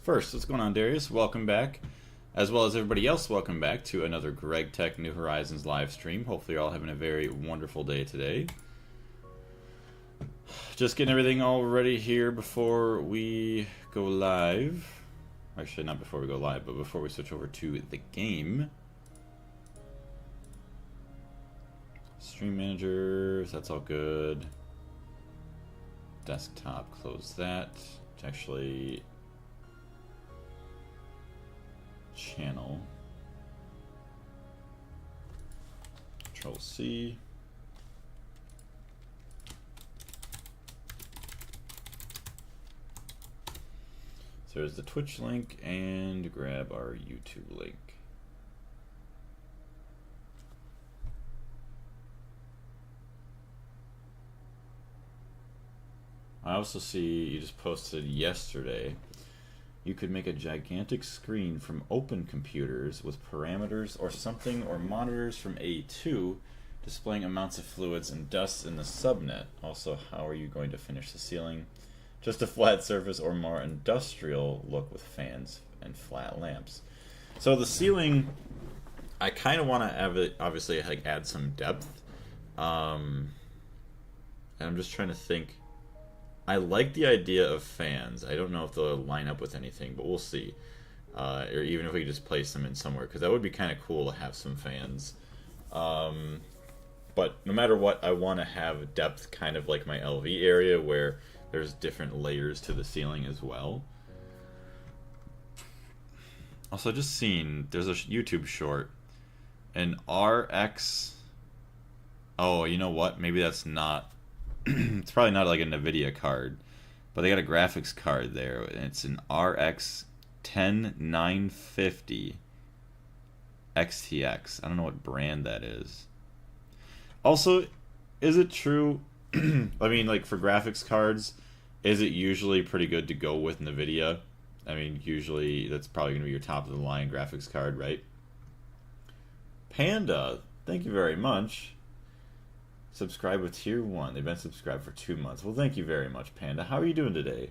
First, what's going on, Darius? Welcome back. As well as everybody else, welcome back to another Greg Tech New Horizons live stream. Hopefully you're all having a very wonderful day today. Just getting everything all ready here before we go live. Actually, not before we go live, but before we switch over to the game. Stream manager, that's all good. Desktop, close that. It's actually channel. Control C. So there's the Twitch link, and grab our YouTube link. I also see you just posted yesterday. You could make a gigantic screen from open computers with parameters or something, or monitors from A2 displaying amounts of fluids and dust in the subnet. Also, how are you going to finish the ceiling? Just a flat surface or more industrial look with fans and flat lamps. So the ceiling, I kind of want to obviously like add some depth. And I'm just trying to think. I like the idea of fans. I don't know if they'll line up with anything, but we'll see. Or even if we just place them in somewhere, because that would be kind of cool to have some fans. But no matter what, I want to have depth, kind of like my LV area, where there's different layers to the ceiling as well. Also, just seen, there's a YouTube short, an RX... Oh, you know what? Maybe that's not... It's probably not like a NVIDIA card, but they got a graphics card there, and it's an RX 10950 XTX. I don't know what brand that is. Also, is it true? I mean, like for graphics cards, is it usually pretty good to go with NVIDIA? I mean, usually that's probably going to be your top of the line graphics card, right? Panda, thank you very much. Subscribe with tier 1. They've been subscribed for 2 months. Well, thank you very much, Panda. How are you doing today?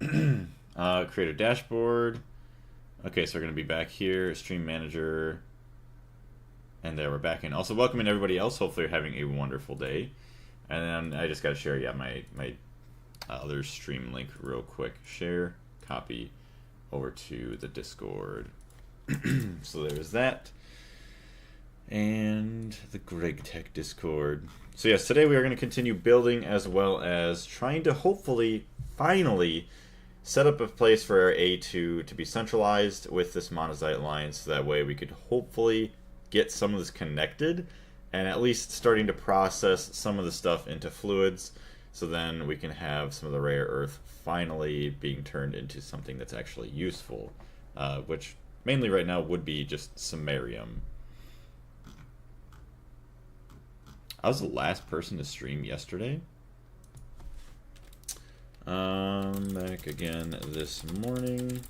Create a dashboard. Okay, so we're going to be back here. Stream manager. And there we're back in. Also, welcoming everybody else. Hopefully you're having a wonderful day. And then I just got to share, my other stream link real quick. Share, copy, over to the Discord. So there's that. And the Greg Tech Discord. So yes, today we are going to continue building, as well as trying to hopefully, finally, set up a place for our A2 to be centralized with this Monazite line, so that way we could hopefully get some of this connected, and at least starting to process some of the stuff into fluids, so then we can have some of the rare earth finally being turned into something that's actually useful, which mainly right now would be just samarium. I was the last person to stream yesterday. Back again this morning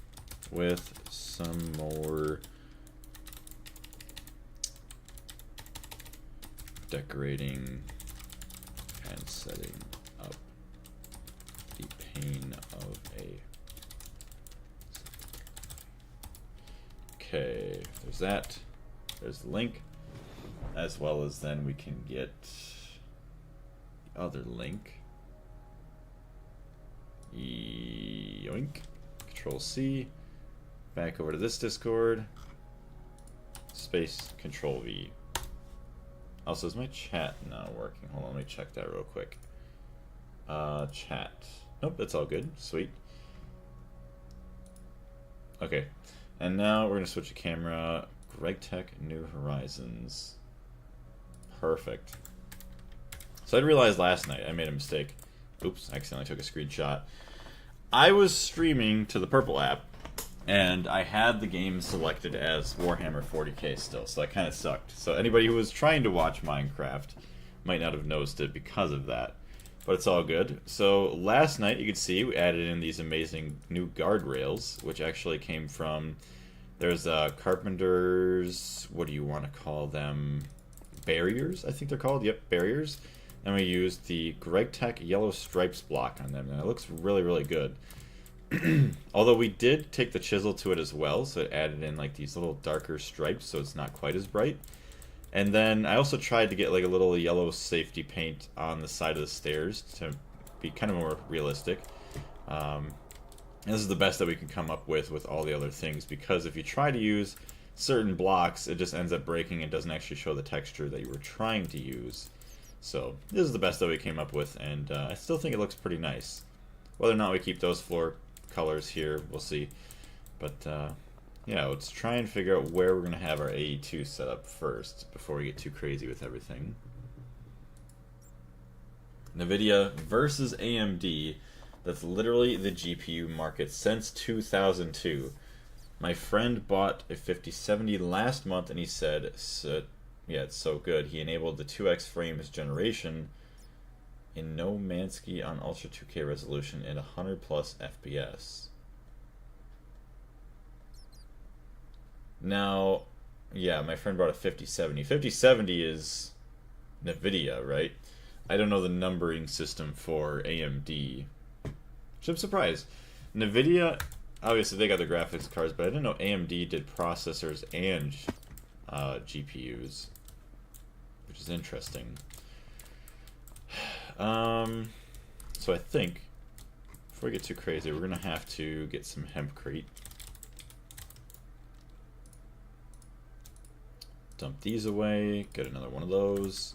with some more decorating and setting up the pane of a... Okay, there's that. There's the link. As well as then we can get the other link. Yoink. Control C. Back over to this Discord. Space Control V. Also, is my chat not working? Hold on, let me check that real quick. Chat. Nope, that's all good. Sweet. Okay. And now we're going to switch the camera. Greg Tech New Horizons. Perfect. So I realized last night I made a mistake. Oops, I accidentally took a screenshot. I was streaming to the Purple app, and I had the game selected as Warhammer 40k still, so that kind of sucked. So anybody who was trying to watch Minecraft might not have noticed it because of that. But it's all good. So last night, you could see, we added in these amazing new guardrails, which actually came from... There's carpenters... What do you want to call them? Barriers, I think they're called. Yep, barriers. And we used the Greg Tech yellow stripes block on them, and it looks really, really good. Although we did take the chisel to it as well, so it added in like these little darker stripes, so it's not quite as bright. And then I also tried to get like a little yellow safety paint on the side of the stairs to be kind of more realistic. And this is the best that we can come up with all the other things, because if you try to use certain blocks, it just ends up breaking and doesn't actually show the texture that you were trying to use. So this is the best that we came up with, and I still think it looks pretty nice. Whether or not we keep those floor colors here, we'll see. But yeah, let's try and figure out where we're going to have our AE2 set up first before we get too crazy with everything. NVIDIA versus AMD. That's literally the GPU market since 2002. My friend bought a 5070 last month and he said, yeah, it's so good. He enabled the 2x frames generation in no Mansky on Ultra 2K resolution at 100 plus FPS. Now, yeah, my friend bought a 5070. 5070 is NVIDIA, right? I don't know the numbering system for AMD. Which I'm surprised. NVIDIA, obviously they got the graphics cards, but I didn't know AMD did processors and GPUs. Which is interesting. So I think, before we get too crazy, we're going to have to get some hempcrete. Dump these away, get another one of those,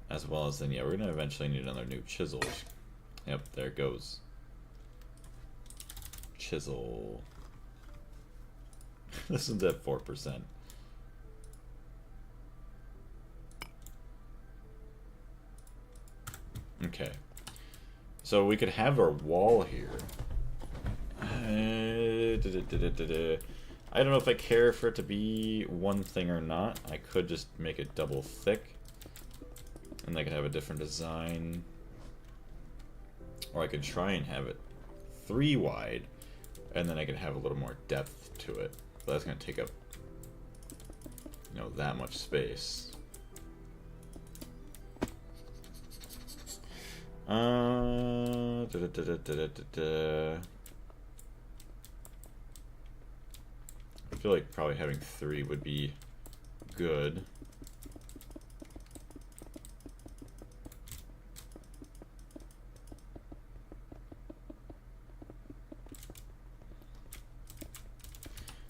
as well as then, yeah, we're going to eventually need another new chisel. Yep, there it goes. Chisel. This is at 4%. Okay. So we could have our wall here. I don't know if I care for it to be one thing or not. I could just make it double thick, and they could have a different design. Or I could try and have it 3 wide, and then I could have a little more depth to it. But that's going to take up, you know, that much space. I feel like probably having 3 would be good.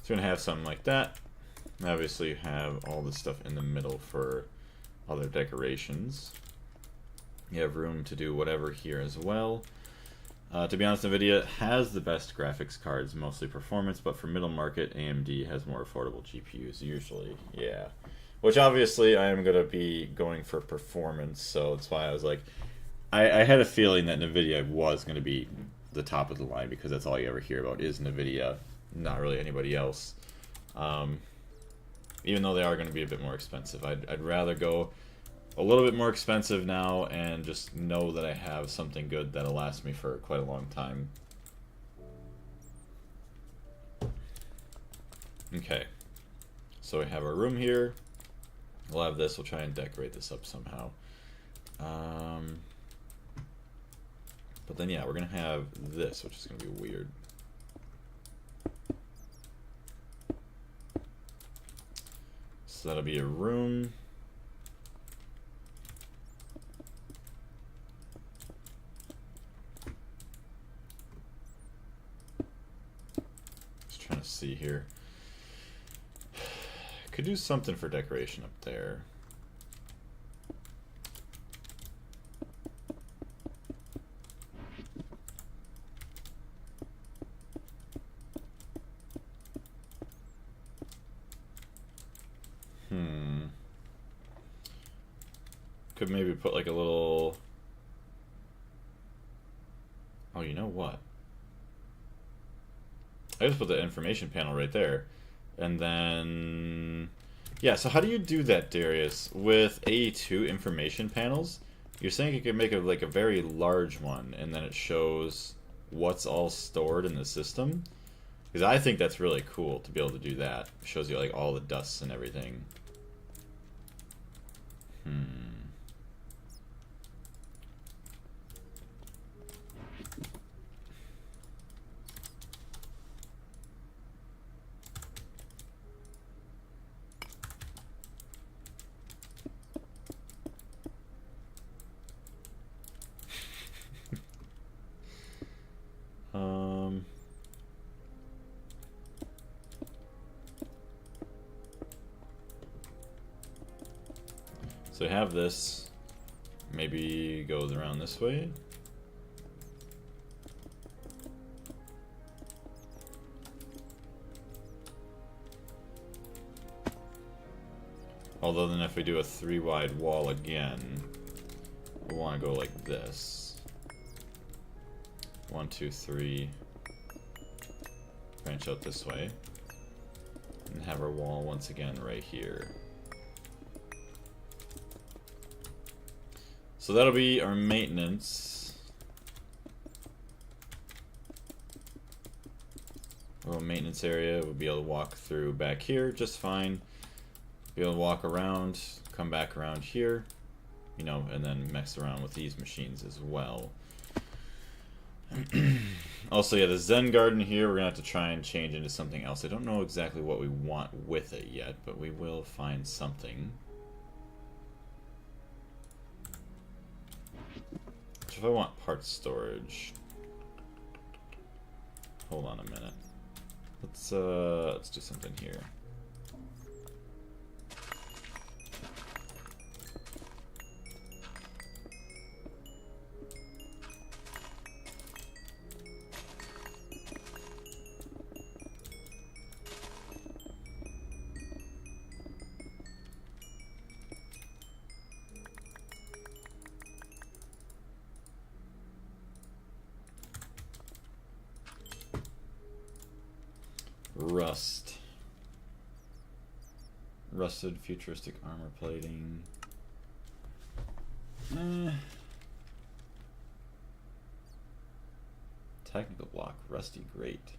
So you're gonna have something like that. And obviously you have all this stuff in the middle for other decorations. You have room to do whatever here as well. To be honest, NVIDIA has the best graphics cards, mostly performance, but for middle market, AMD has more affordable GPUs usually, yeah. Which obviously I am going to be going for performance, so that's why I was like, I had a feeling that NVIDIA was going to be the top of the line, because that's all you ever hear about is NVIDIA, not really anybody else. Even though they are going to be a bit more expensive, I'd rather go a little bit more expensive now and just know that I have something good that'll last me for quite a long time. Okay, so we have our room here. We'll have this. We'll try and decorate this up somehow. But then, yeah, we're going to have this, which is going to be weird. So that'll be a room. Trying to see here. Could do something for decoration up there. Could maybe put like a little... Oh, you know what? I just put the information panel right there. And then... Yeah, so how do you do that, Darius? With AE2 information panels, you're saying you can make a, like a very large one, and then it shows what's all stored in the system? Because I think that's really cool to be able to do that. It shows you like all the dusts and everything. So we have this. Maybe goes around this way. Although then if we do a 3 wide wall again, we want to go like this. 1, 2, 3. Branch out this way. And have our wall once again right here. So that'll be our maintenance. A little maintenance area. We'll be able to walk through back here just fine. Be able to walk around, come back around here, you know, and then mess around with these machines as well. Also, yeah, the Zen Garden here, we're gonna have to try and change into something else. I don't know exactly what we want with it yet, but we will find something. So if I want parts storage, hold on a minute. Let's do something here. Rust. Rusted futuristic armor plating. Technical block, rusty grate.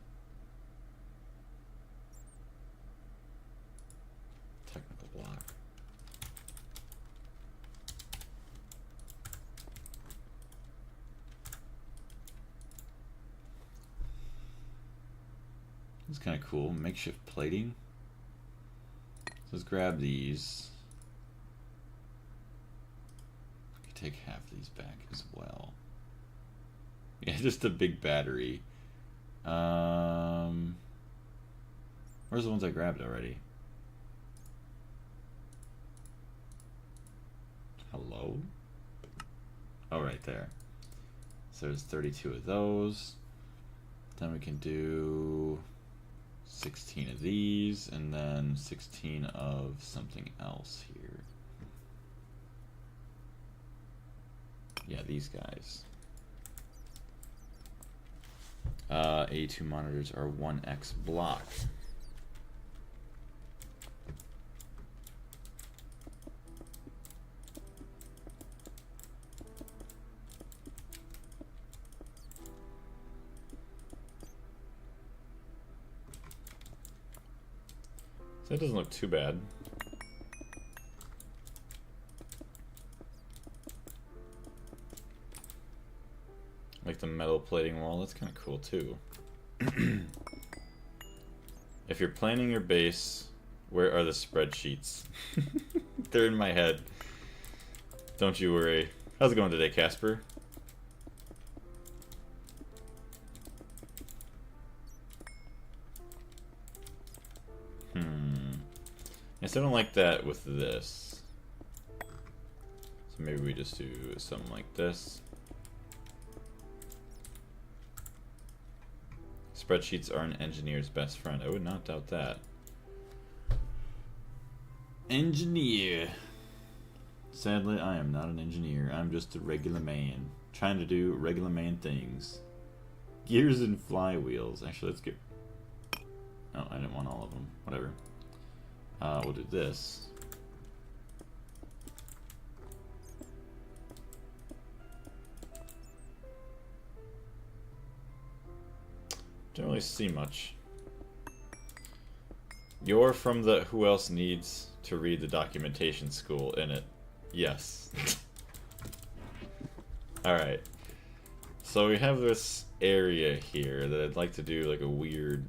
Technical block. It's kind of cool. Makeshift plating. So let's grab these. Take half these back as well. Yeah, just a big battery. Where's the ones I grabbed already? Hello? Oh, right there. So there's 32 of those. Then we can do 16 of these, and then 16 of something else here. Yeah, these guys. A2 monitors are 1x block. So that doesn't look too bad. Like the metal plating wall, that's kind of cool too. If you're planning your base, where are the spreadsheets? They're in my head. Don't you worry. How's it going today, Casper? Yes, I don't like that with this. So maybe we just do something like this. Spreadsheets are an engineer's best friend. I would not doubt that. Engineer. Sadly, I am not an engineer. I'm just a regular man. Trying to do regular man things. Gears and flywheels. Actually, let's get... Oh, I didn't want all of them. Whatever. We'll do this. Don't really see much. You're from the Who Else Needs to Read the Documentation School in it. Yes. Alright. So we have this area here that I'd like to do like a weird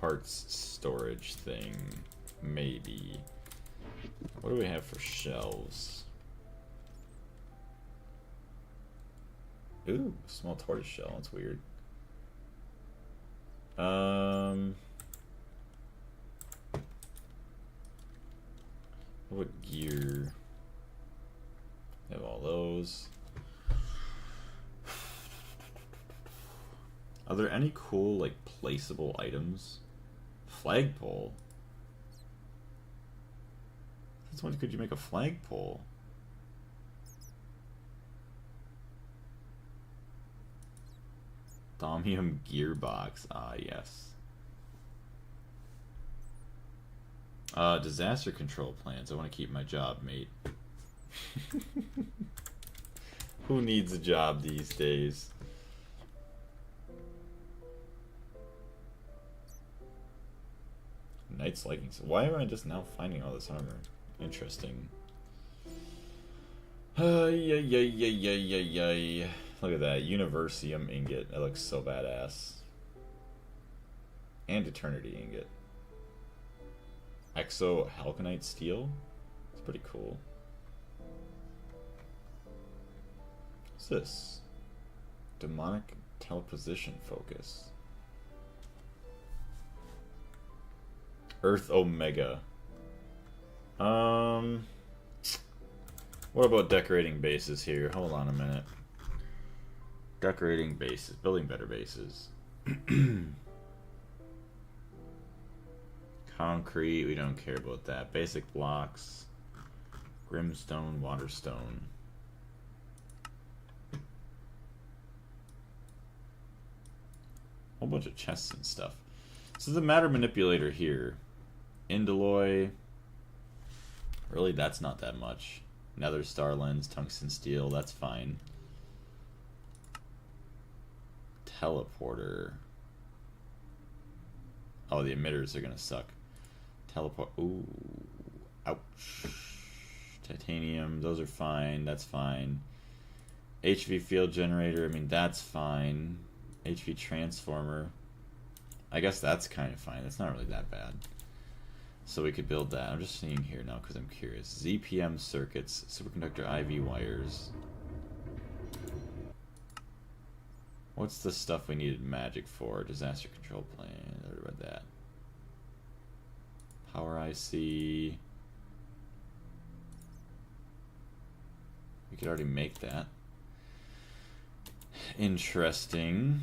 parts storage thing. Maybe. What do we have for shelves? Ooh, small tortoise shell. That's weird. What gear? We have all those. Are there any cool, like, placeable items? Flagpole? Since when could you make a flagpole? Thaumium gearbox. Ah, yes. Disaster control plans. I want to keep my job, mate. Who needs a job these days? Knight's Likings. Why am I just now finding all this armor? Interesting. Yay. Look at that. Universium ingot. That looks so badass. And Eternity ingot. Exo Halconite steel? It's pretty cool. What's this? Demonic teleposition focus. Earth Omega. What about decorating bases here? Hold on a minute. Decorating bases. Building better bases. Concrete, we don't care about that. Basic blocks. Grimstone, waterstone. Whole bunch of chests and stuff. So the matter manipulator here. Indoloy. Really, that's not that much. Nether star lens, tungsten steel, that's fine. Teleporter. Oh, the emitters are gonna suck. Teleport. Ooh. Ouch. Titanium, those are fine, that's fine. HV field generator, I mean, that's fine. HV transformer. I guess that's kind of fine. That's not really that bad. So we could build that. I'm just seeing here now because I'm curious. ZPM circuits, superconductor IV wires. What's the stuff we needed magic for? Disaster control plan. I already read that. Power IC. We could already make that. Interesting.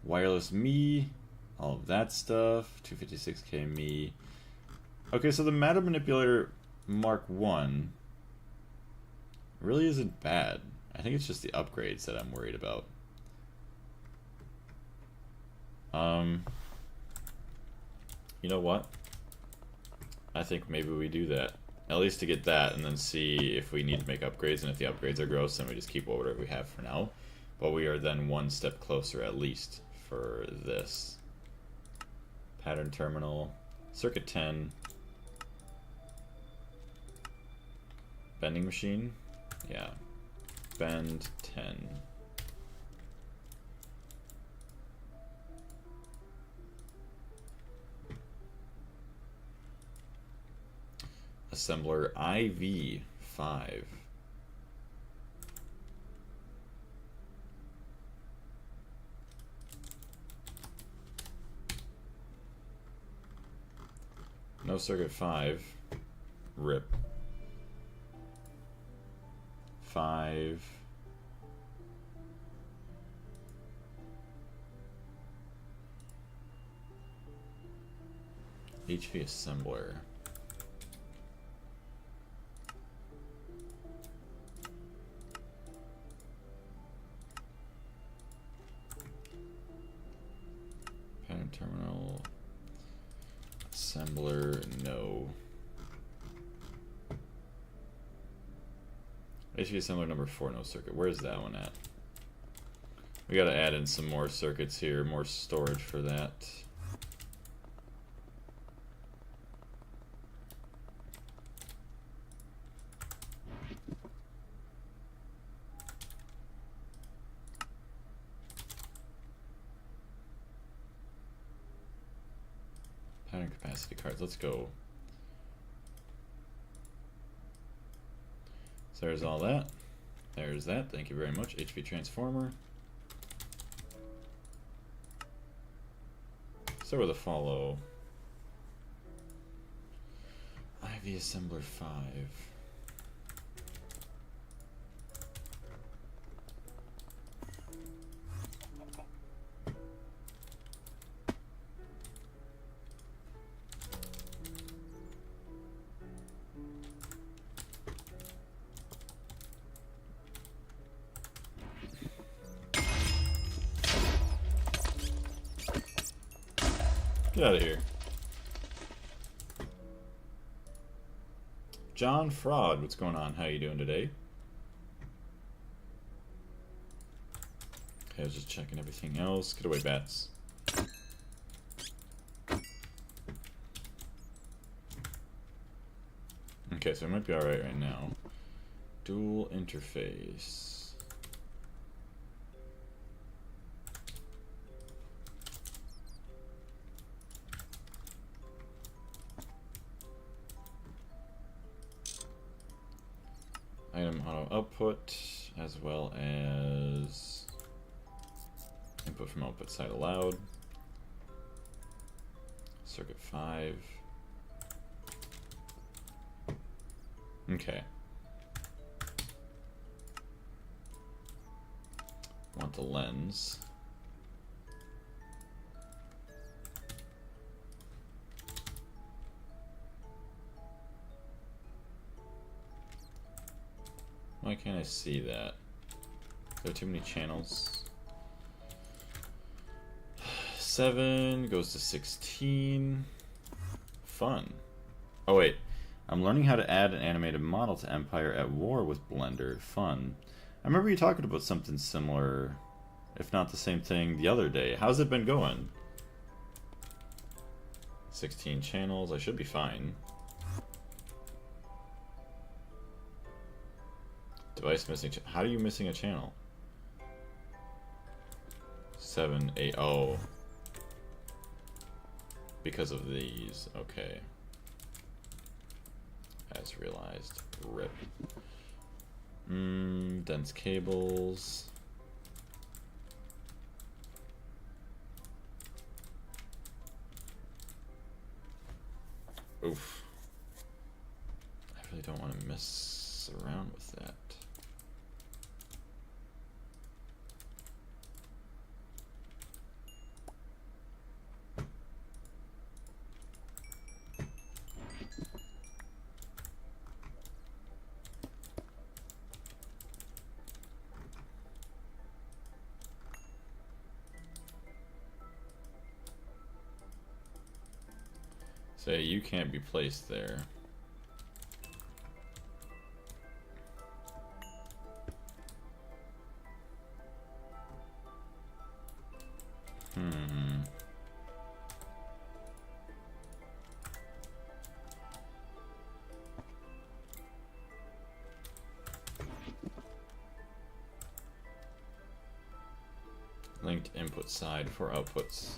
Wireless me. All of that stuff. 256k me. Okay, so the matter manipulator Mark 1 really isn't bad. I think it's just the upgrades that I'm worried about. You know what? I think maybe we do that. At least to get that, and then see if we need to make upgrades, and if the upgrades are gross, then we just keep whatever we have for now. But we are then one step closer, at least, for this. Pattern terminal. Circuit 10. Bending machine? Yeah. Bend 10. Assembler IV 5. No circuit 5. RIP. 5. HV assembler. Pattern terminal. Assembler, no. HV assembler number 4, no circuit. Where's that one at? We gotta add in some more circuits here, more storage for that. Pattern capacity cards, let's go. So there's all that. There's that, thank you very much. HV transformer. Start with a follow. IV Assembler 5. Get out of here. John Fraud, what's going on? How you doing today? Okay, I was just checking everything else. Get away, bats. Okay, so it might be alright right now. Dual interface. Item auto output, as well as input from output side allowed. Circuit 5. Okay. Want the lens. Why can't I see that? There are too many channels. 7 goes to 16. Fun. Oh wait, I'm learning how to add an animated model to Empire at War with Blender. Fun. I remember you talking about something similar, if not the same thing, the other day. How's it been going? 16 channels, I should be fine. Device missing. How are you missing a channel? 7, 8. Oh. Because of these. Okay. As realized. RIP. Dense cables. Oof. I really don't want to mess around with that. Say you can't be placed there. Linked input side for outputs.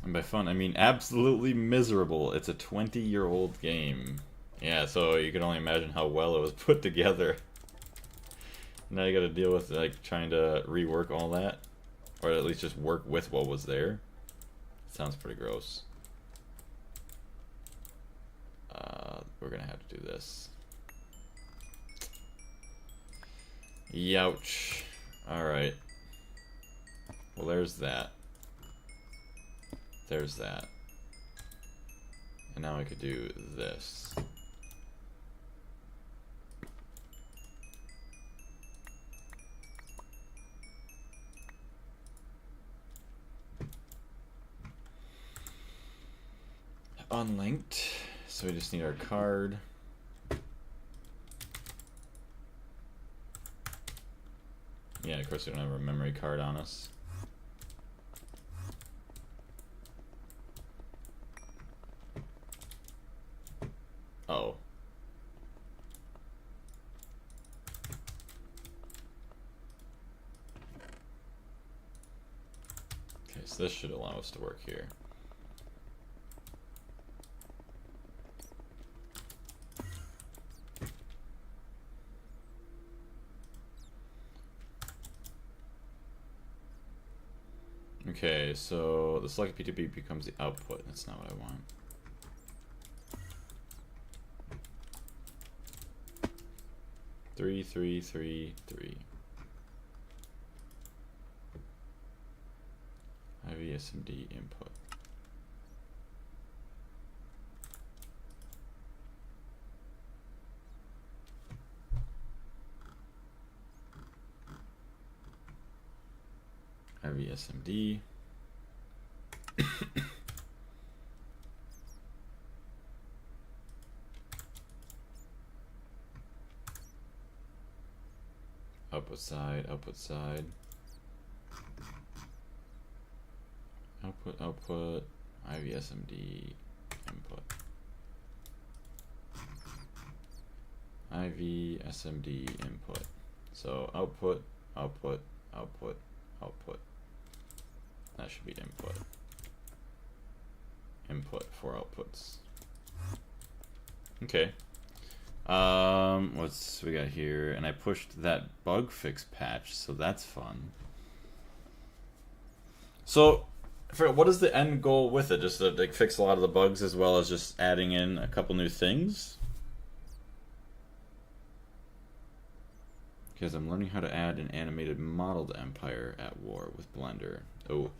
And by fun, I mean absolutely miserable. It's a 20-year-old game. Yeah, so you can only imagine how well it was put together. Now you gotta deal with like trying to rework all that. Or at least just work with what was there. Sounds pretty gross. We're gonna have to do this. Youch. Alright. Well, there's that. There's that. And now I could do this. Unlinked. So we just need our card. Yeah, of course we don't have a memory card on us. Oh. Okay, so this should allow us to work here. Okay, so the selected P2B becomes the output. That's not what I want. Three, three, three, three. IVSMD input. IVSMD. Output side, output side. Output, output, IVSMD input. IVSMD input. So output, output, output, output. That should be input. Input for outputs. Okay. What's we got here? And I pushed that bug fix patch, so that's fun. So, what is the end goal with it? Just to like fix a lot of the bugs as well as just adding in a couple new things? Because I'm learning how to add an animated model to Empire at War with Blender. Oh,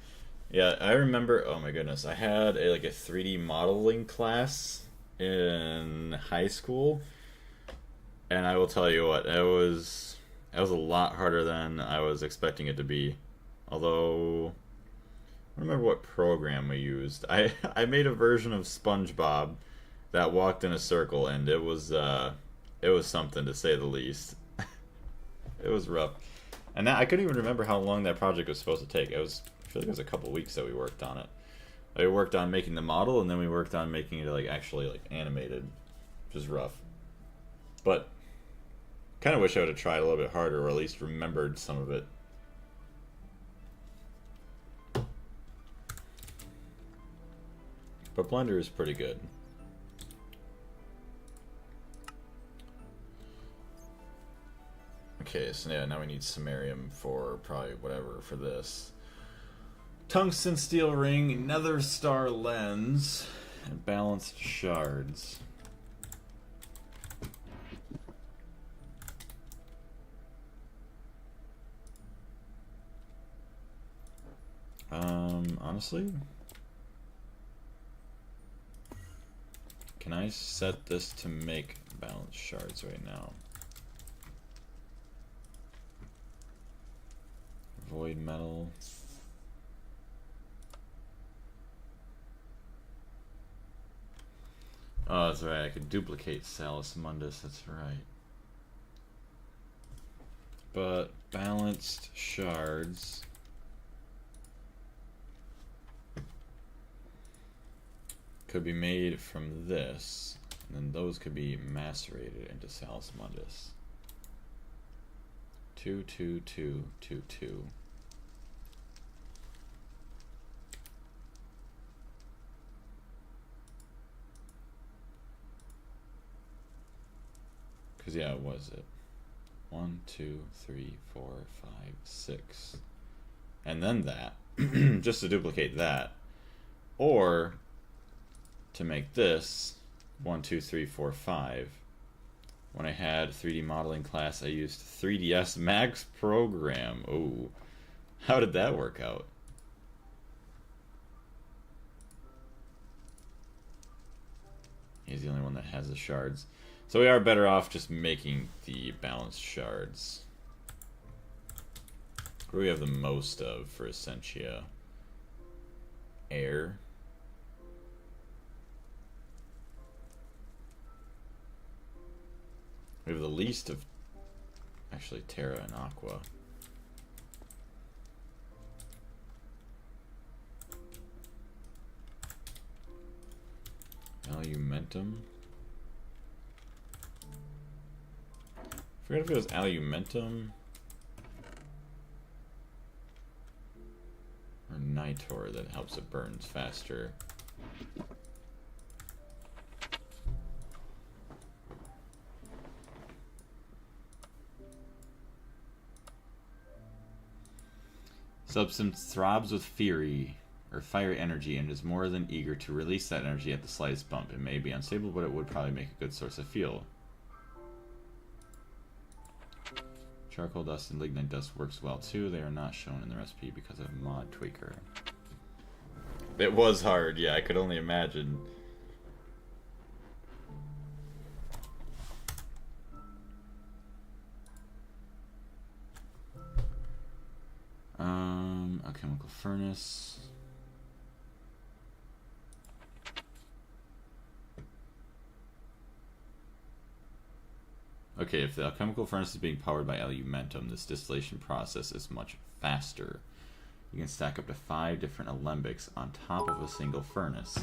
yeah, I remember. Oh my goodness, I had like a 3D modeling class in high school, and I will tell you what, it was a lot harder than I was expecting it to be. Although I don't remember what program we used. I made a version of SpongeBob that walked in a circle, and it was something to say the least. It was rough, and I couldn't even remember how long that project was supposed to take. I feel like it was a couple weeks that we worked on it. We worked on making the model, and then we worked on making it like actually like animated, which is rough. But kind of wish I would have tried a little bit harder, or at least remembered some of it. But Blender is pretty good. Okay, so yeah, now we need samarium for probably whatever for this. Tungsten steel ring, nether star lens, and balanced shards. Honestly, can I set this to make balanced shards right now? Void metal. Oh, that's right. I could duplicate Salus Mundus. That's right. But balanced shards could be made from this, and then those could be macerated into Salus Mundus. 2, 2, 2, 2, 2. Because, yeah, what was it? 1, 2, 3, 4, 5, 6. And then that, just to duplicate that. Or to make this 1, 2, 3, 4, 5. When I had 3D modeling class, I used 3ds Max program. Oh, how did that work out? He's the only one that has the shards. So we are better off just making the balanced shards. What do we have the most of for Essentia? Air. We have the least of, actually, Terra and Aqua. Alumentum. I forget if it was Alumentum or Nitor that helps it burns faster. Substance throbs with fury or fiery energy and is more than eager to release that energy at the slightest bump. It may be unstable, but it would probably make a good source of fuel. Charcoal dust and lignite dust works well too. They are not shown in the recipe because of mod tweaker. It was hard, yeah, I could only imagine. A chemical furnace. Okay, if the chemical furnace is being powered by alumentum, this distillation process is much faster. You can stack up to 5 different alembics on top of a single furnace.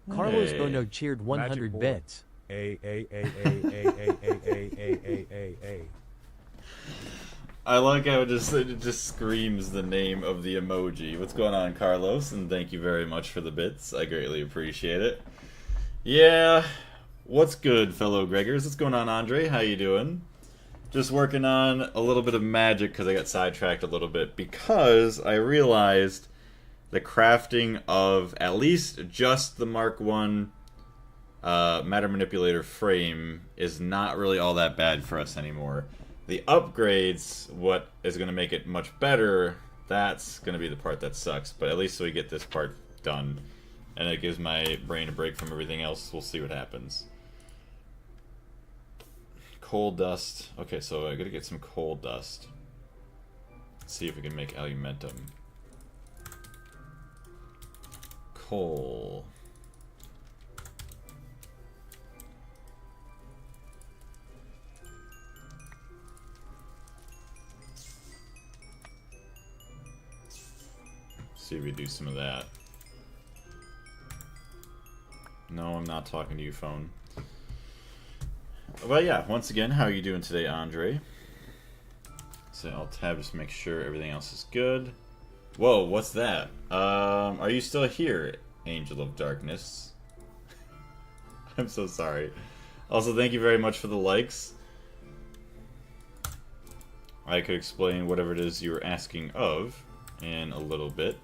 Carlos Bono cheered 100 bits. I like how it just screams the name of the emoji. What's going on, Carlos? And thank you very much for the bits. I greatly appreciate it. Yeah, what's good, fellow Gregors? What's going on, Andre? How you doing? Just working on a little bit of magic because I got sidetracked a little bit because I realized the crafting of at least just the Mark 1 matter manipulator frame is not really all that bad for us anymore. The upgrades, what is going to make it much better, that's going to be the part that sucks. But at least we get this part done. And it gives my brain a break from everything else. We'll see what happens. Coal dust. Okay, so I got to get some coal dust. Let's see if we can make alumentum. Coal. See if we do some of that. No, I'm not talking to you, phone. But yeah, once again, how are you doing today, Andre? So I'll tab just to make sure everything else is good. Whoa, what's that? Are you still here, Angel of Darkness? I'm so sorry. Also, thank you very much for the likes. I could explain whatever it is you were asking of in a little bit.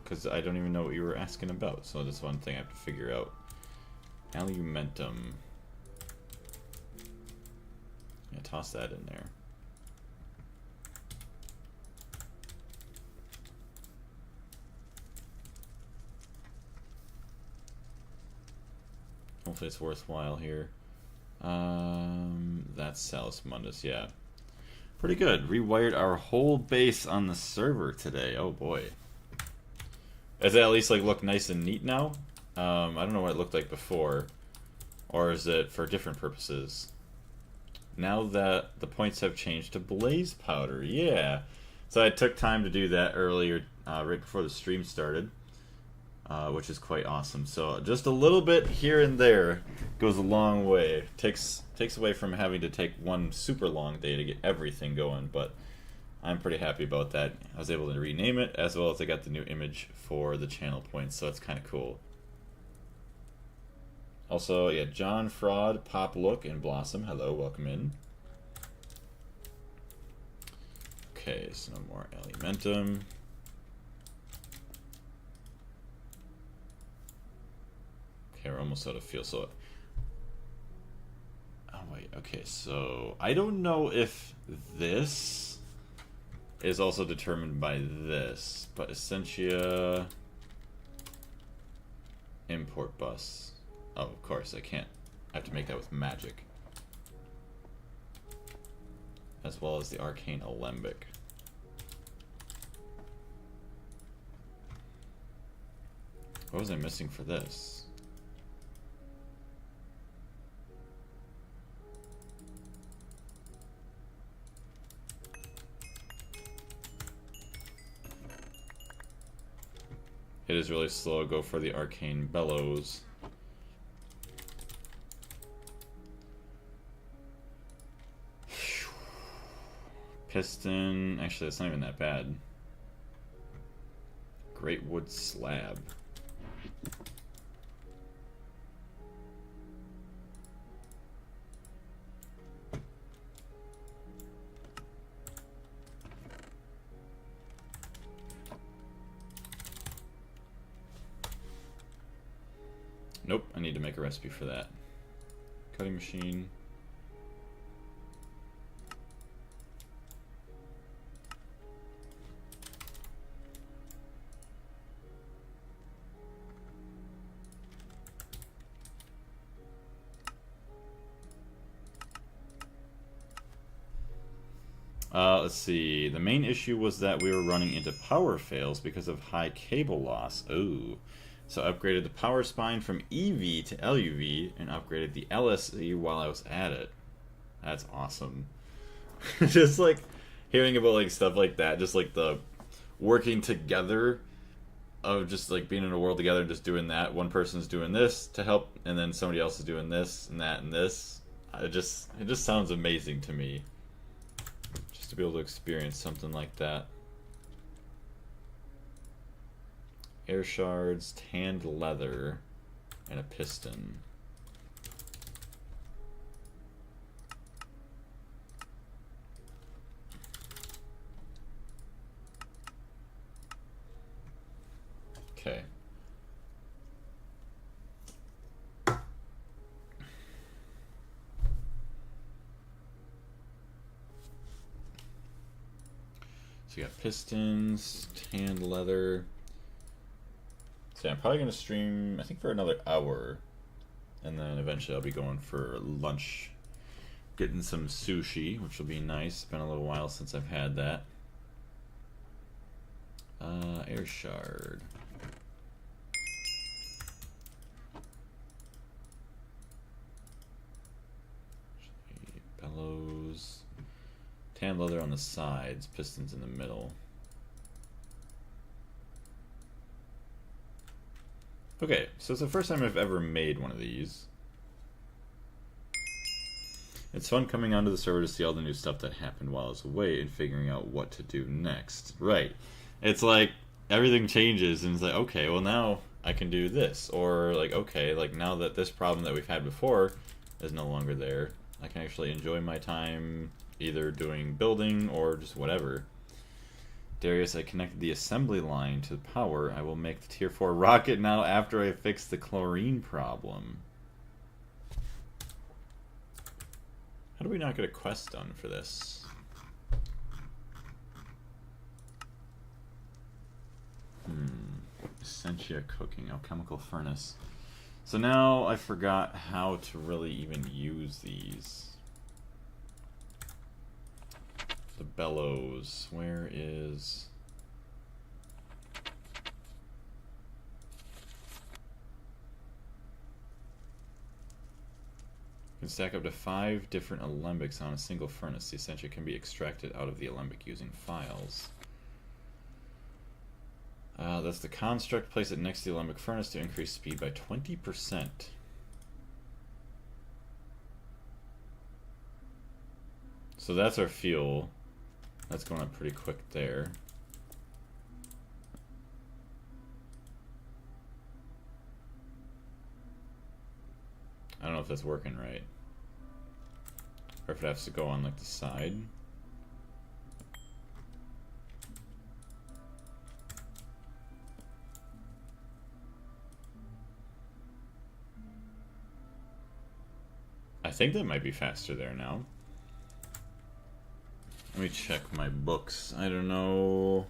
Because I don't even know what you were asking about, so that's one thing I have to figure out. Alumentum. Yeah, toss that in there. Hopefully it's worthwhile here. That's Salus Mundus, yeah. Pretty good. Rewired our whole base on the server today. Oh boy. Does it at least like look nice and neat now? I don't know what it looked like before. Or is it for different purposes? Now that the points have changed to blaze powder, yeah. So I took time to do that earlier, right before the stream started, which is quite awesome. So just a little bit here and there goes a long way. Takes away from having to take one super long day to get everything going, but I'm pretty happy about that. I was able to rename it, as well as I got the new image for the channel points, so it's kind of cool. Also, yeah, John, Fraud, Pop Look, and Blossom. Hello, welcome in. Okay, so no more alumentum. Okay, we're almost out of fuel, so... Oh, wait, okay, so... I don't know if this is also determined by this, but Essentia... Import bus. Oh, of course, I can't. I have to make that with magic. As well as the arcane alembic. What was I missing for this? It is really slow. Go for the arcane bellows. Piston. Actually, that's not even that bad. Great wood slab. Nope, I need to make a recipe for that. Cutting machine. Let's see. The main issue was that we were running into power fails because of high cable loss. Ooh. So I upgraded the power spine from EV to LUV and upgraded the LSE while I was at it. That's awesome. Just like hearing about like stuff like that, just like the working together of just like being in a world together and just doing that. One person's doing this to help and then somebody else is doing this and that and this. It just sounds amazing to me. To be able to experience something like that. Air shards, tanned leather, and a piston. Okay. So you got pistons, tanned leather. So yeah, I'm probably going to stream, I think, for another hour. And then eventually I'll be going for lunch. Getting some sushi, which will be nice. It's been a little while since I've had that. Air shard. Bellows. Tan leather on the sides, pistons in the middle. Okay, so it's the first time I've ever made one of these. It's fun coming onto the server to see all the new stuff that happened while I was away and figuring out what to do next. Right. It's like everything changes and it's like, okay, well now I can do this. Or like, okay, like now that this problem that we've had before is no longer there, I can actually enjoy my time either doing building or just whatever. Darius, I connected the assembly line to the power. I will make the tier 4 rocket now after I fix the chlorine problem. How do we not get a quest done for this? Essentia cooking, alchemical furnace. So now I forgot how to really even use these. The bellows, where is... You can stack up to 5 different alembics on a single furnace. The essentia can be extracted out of the alembic using files. That's the construct. Place it next to the alembic furnace to increase speed by 20%. So that's our fuel. That's going up pretty quick there. I don't know if that's working right. Or if it has to go on like the side. I think that might be faster there now. Let me check my books. I don't know.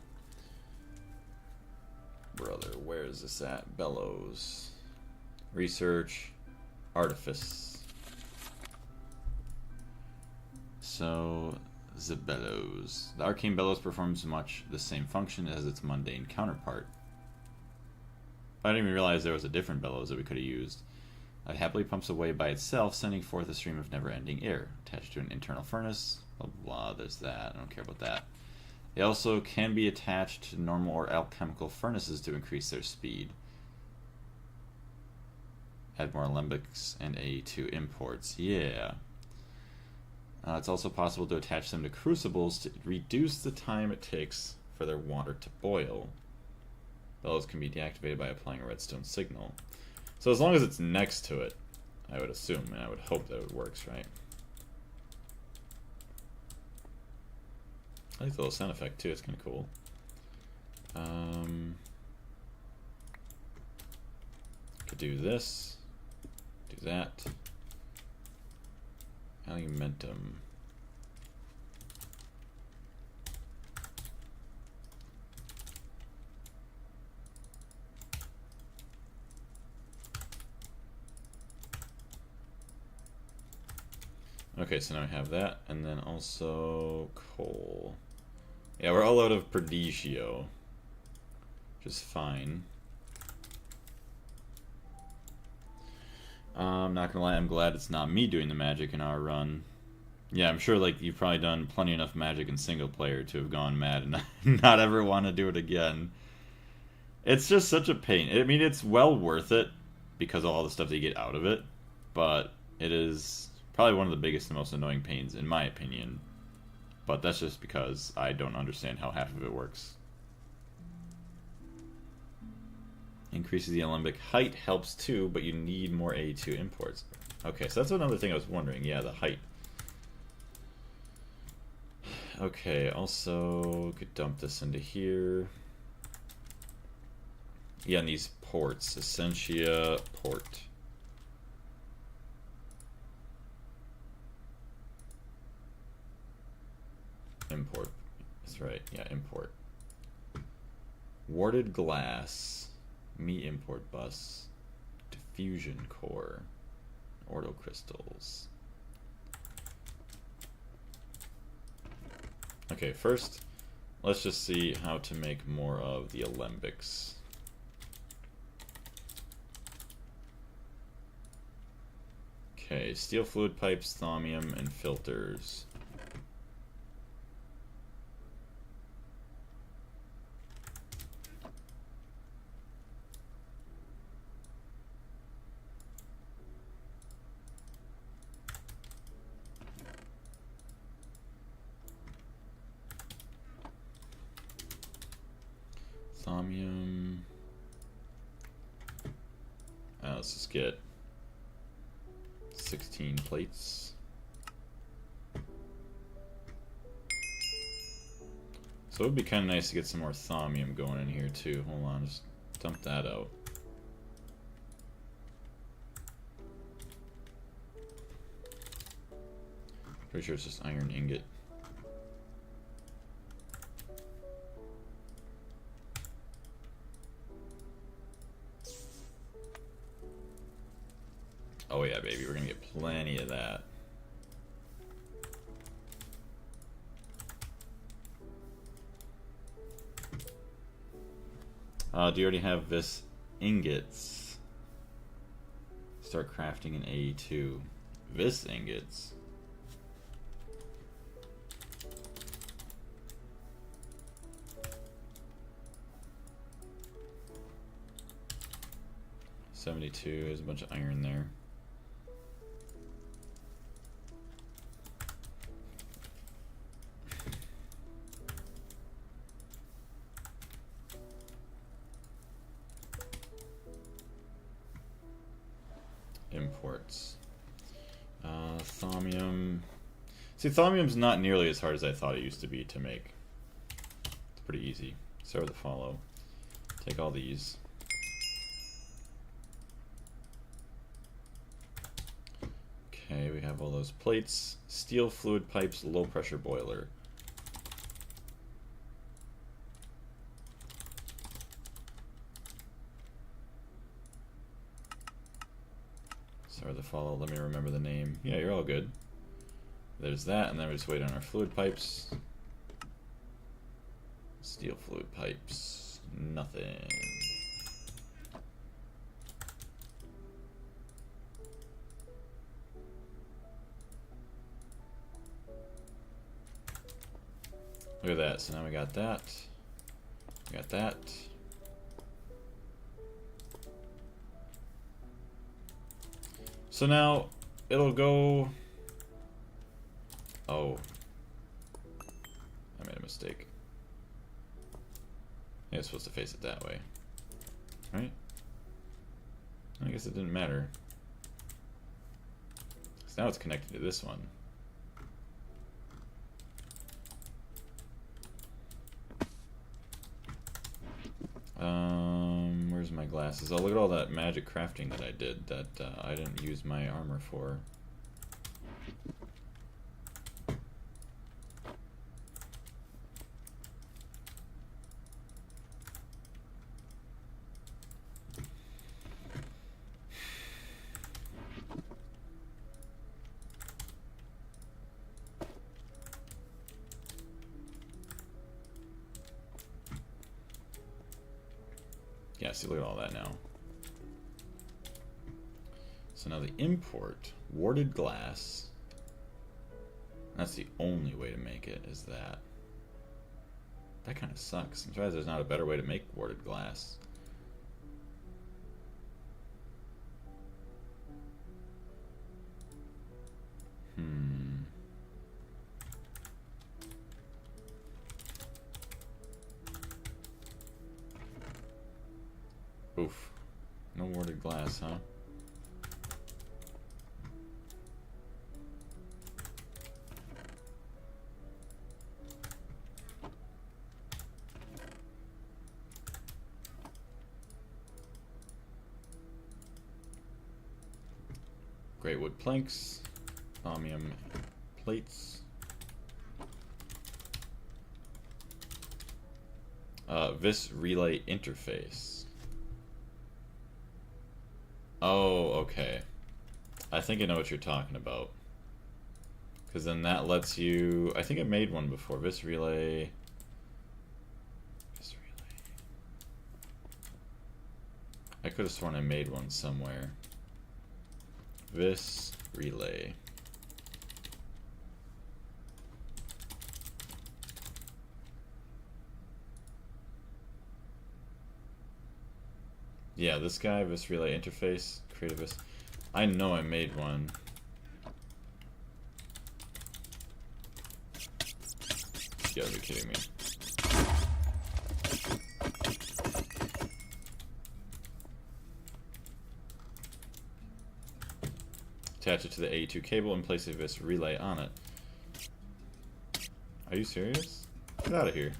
Brother, where is this at? Bellows. Research. Artifice. So, the bellows. The arcane bellows performs much the same function as its mundane counterpart. I didn't even realize there was a different bellows that we could have used. It happily pumps away by itself, sending forth a stream of never-ending air. Attached to an internal furnace. Blah, blah, there's that. I don't care about that. They also can be attached to normal or alchemical furnaces to increase their speed. Add more alembics and A2 imports. Yeah. It's also possible to attach them to crucibles to reduce the time it takes for their water to boil. Bellows can be deactivated by applying a redstone signal. So as long as it's next to it, I would assume, and I would hope that it works, right? I like the little sound effect too, it's kind of cool. Could do this. Do that. Alimentum. Okay, so now I have that, and then also coal. Yeah, we're all out of Perdigio, which is fine. I'm not gonna lie, I'm glad it's not me doing the magic in our run. Yeah, I'm sure like you've probably done plenty enough magic in single player to have gone mad and not ever want to do it again. It's just such a pain. I mean, it's well worth it because of all the stuff that you get out of it, but it is probably one of the biggest and most annoying pains in my opinion. But that's just because I don't understand how half of it works. Increases the alembic height, helps too, but you need more A2 imports. Okay, so that's another thing I was wondering. Yeah, the height. Okay, also could dump this into here. Yeah, and these ports. Essentia port. Import. That's right. Yeah, import. Warded glass. Me import bus. Diffusion core. Ordo crystals. Okay, first, let's just see how to make more of the alembics. Okay, steel fluid pipes, thaumium, and filters. Thaumium. Let's just get 16 plates. So it would be kind of nice to get some more thaumium going in here too. Hold on, just dump that out. Pretty sure it's just iron ingot. Oh yeah, baby, we're gonna get plenty of that. Do you already have this ingots? Start crafting an A2. This ingots. $72, there's a bunch of iron there. Imports. Thaumium. See, thaumium's not nearly as hard as I thought it used to be to make. It's pretty easy. Start with the follow. Take all these. Okay, we have all those plates. Steel fluid pipes, low pressure boiler. Sorry, the follow. Let me remember the name. Yeah, you're all good. There's that, and then we just wait on our fluid pipes. Steel fluid pipes. Nothing. Look at that. So now we got that. We got that. So now it'll go. Oh, I made a mistake. I was supposed to face it that way, right? I guess it didn't matter. So now it's connected to this one. Where's my glasses. Oh, look at all that magic crafting that I did that I didn't use my armor for. Yeah, see, look at all that now. So now the import, warded glass. That's the only way to make it, is that. That kind of sucks. I'm surprised there's not a better way to make warded glass. Oof. No warded glass, huh? Great wood planks, chromium plates, vis relay interface. Oh, okay. I think I know what you're talking about. Because then that lets you... I think I made one before. Vis relay... I could have sworn I made one somewhere. Vis relay. Yeah, this guy, vis relay interface, create a vis. I know I made one. You gotta be kidding me. Attach it to the A2 cable and place a vis relay on it. Are you serious? Get out of here.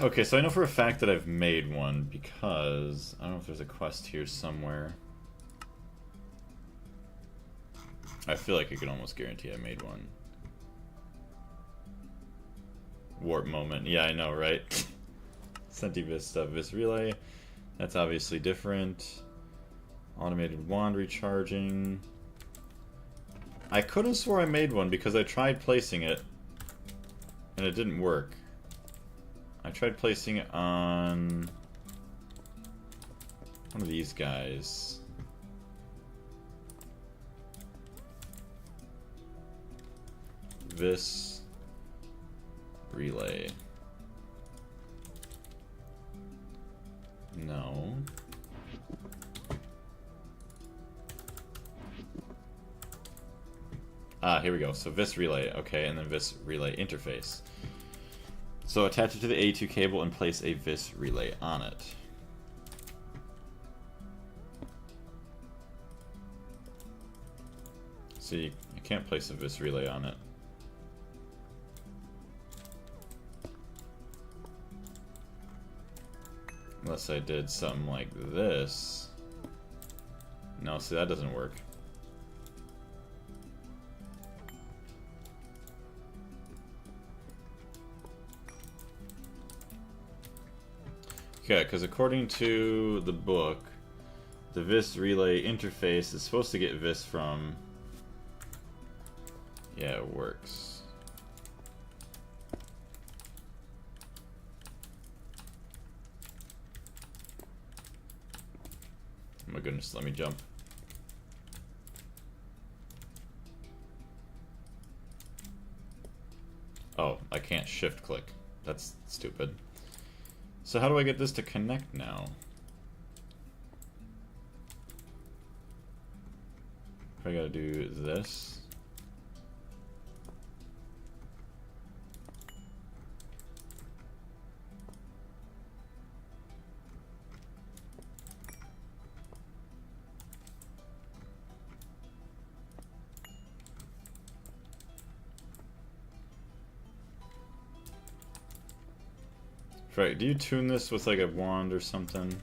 Okay, so I know for a fact that I've made one because I don't know if there's a quest here somewhere. I feel like I can almost guarantee I made one. Warp moment. Yeah, I know, right? Centivis stuff. Vis relay. That's obviously different. Automated wand recharging. I could have swore I made one because I tried placing it and it didn't work. I tried placing it on one of these guys. Vis relay. No. Ah, here we go. So vis relay, okay, and then vis relay interface. So attach it to the A2 cable and place a vis relay on it. See, you can't place a vis relay on it. Unless I did something like this. No, see, that doesn't work. Okay, because according to the book, the vis relay interface is supposed to get vis from... Yeah, it works. Oh my goodness, let me jump. Oh, I can't shift click. That's stupid. So how do I get this to connect now? I gotta do this. Right, do you tune this with like a wand or something?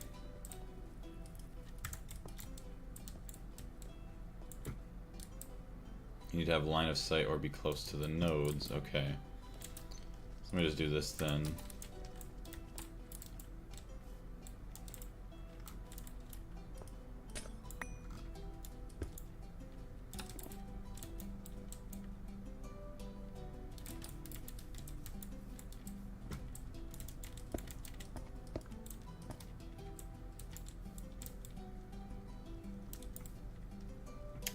You need to have line of sight or be close to the nodes. Okay. So let me just do this then.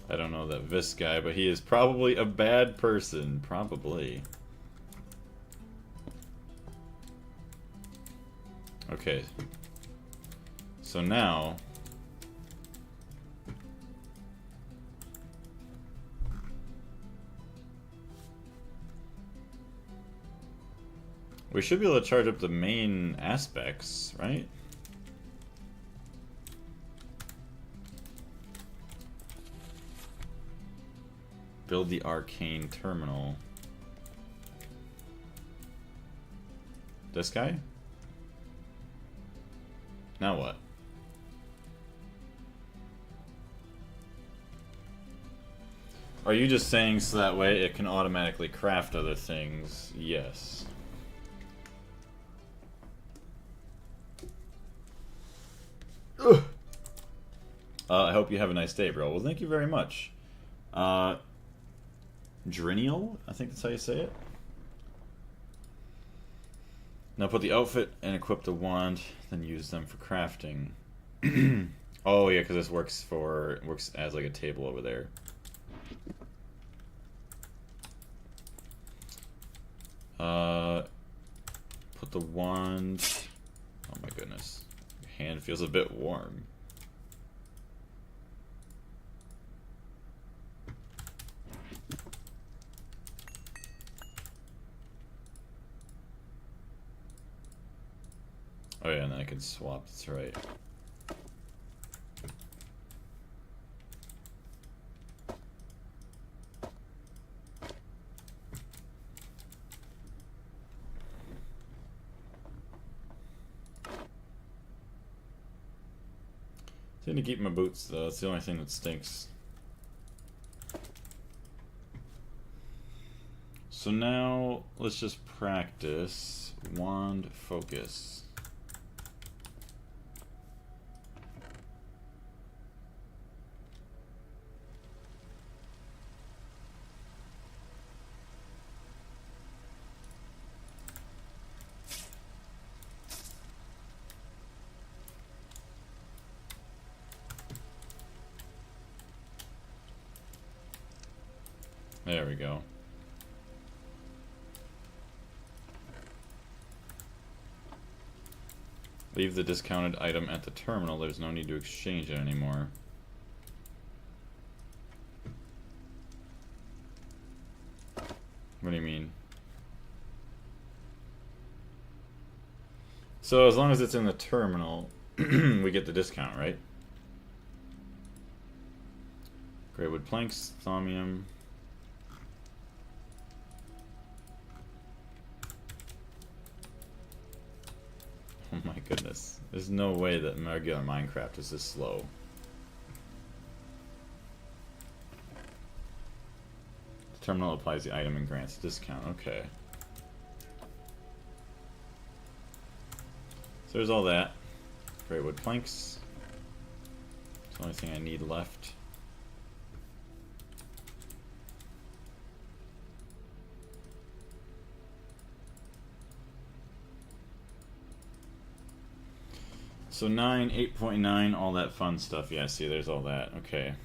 I don't know that Vis guy, but he is probably a bad person. Probably. Okay. So now... we should be able to charge up the main aspects, right? Build the arcane terminal. This guy? Now what? Are you just saying so that way it can automatically craft other things? Yes. Ugh. I hope you have a nice day, bro. Well, thank you very much. Drinial? I think that's how you say it. Now put the outfit and equip the wand, then use them for crafting. Oh yeah, because this works as like a table over there. Put the wand. Oh my goodness, your hand feels a bit warm. Oh yeah, and then I can swap, that's right. I need to keep my boots though, that's the only thing that stinks. So now, let's just practice wand focus. There we go. Leave the discounted item at the terminal. There's no need to exchange it anymore. What do you mean? So as long as it's in the terminal, we get the discount, right? Grey wood planks, thaumium. Oh my goodness. There's no way that regular Minecraft is this slow. The terminal applies the item and grants a discount. Okay. So there's all that. Grey wood planks. It's the only thing I need left. So 9, 8.9, all that fun stuff. Yeah, see, there's all that. Okay.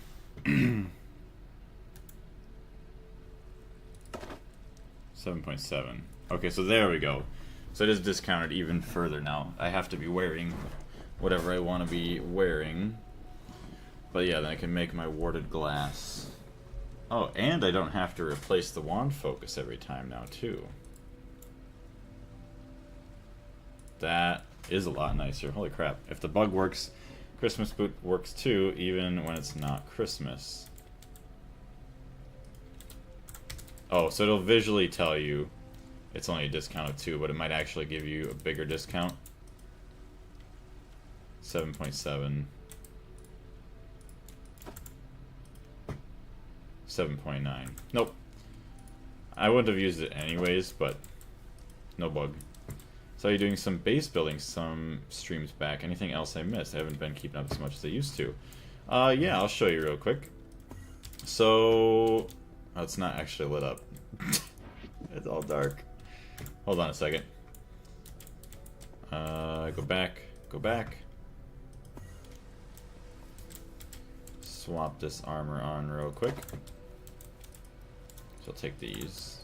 7.7. Okay, so there we go. So it is discounted even further now. I have to be wearing whatever I want to be wearing. But yeah, then I can make my warded glass. Oh, and I don't have to replace the wand focus every time now, too. That is a lot nicer. Holy crap. If the bug works, Christmas boot works too, even when it's not Christmas. Oh, so it'll visually tell you it's only a discount of 2, but it might actually give you a bigger discount. 7.7. 7.9. Nope. I wouldn't have used it anyways, but no bug. So you're doing some base building some streams back. Anything else I missed? I haven't been keeping up as much as I used to. Yeah, I'll show you real quick. So, oh, it's not actually lit up. It's all dark. Hold on a second. Go back. Go back. Swap this armor on real quick. So I'll take these.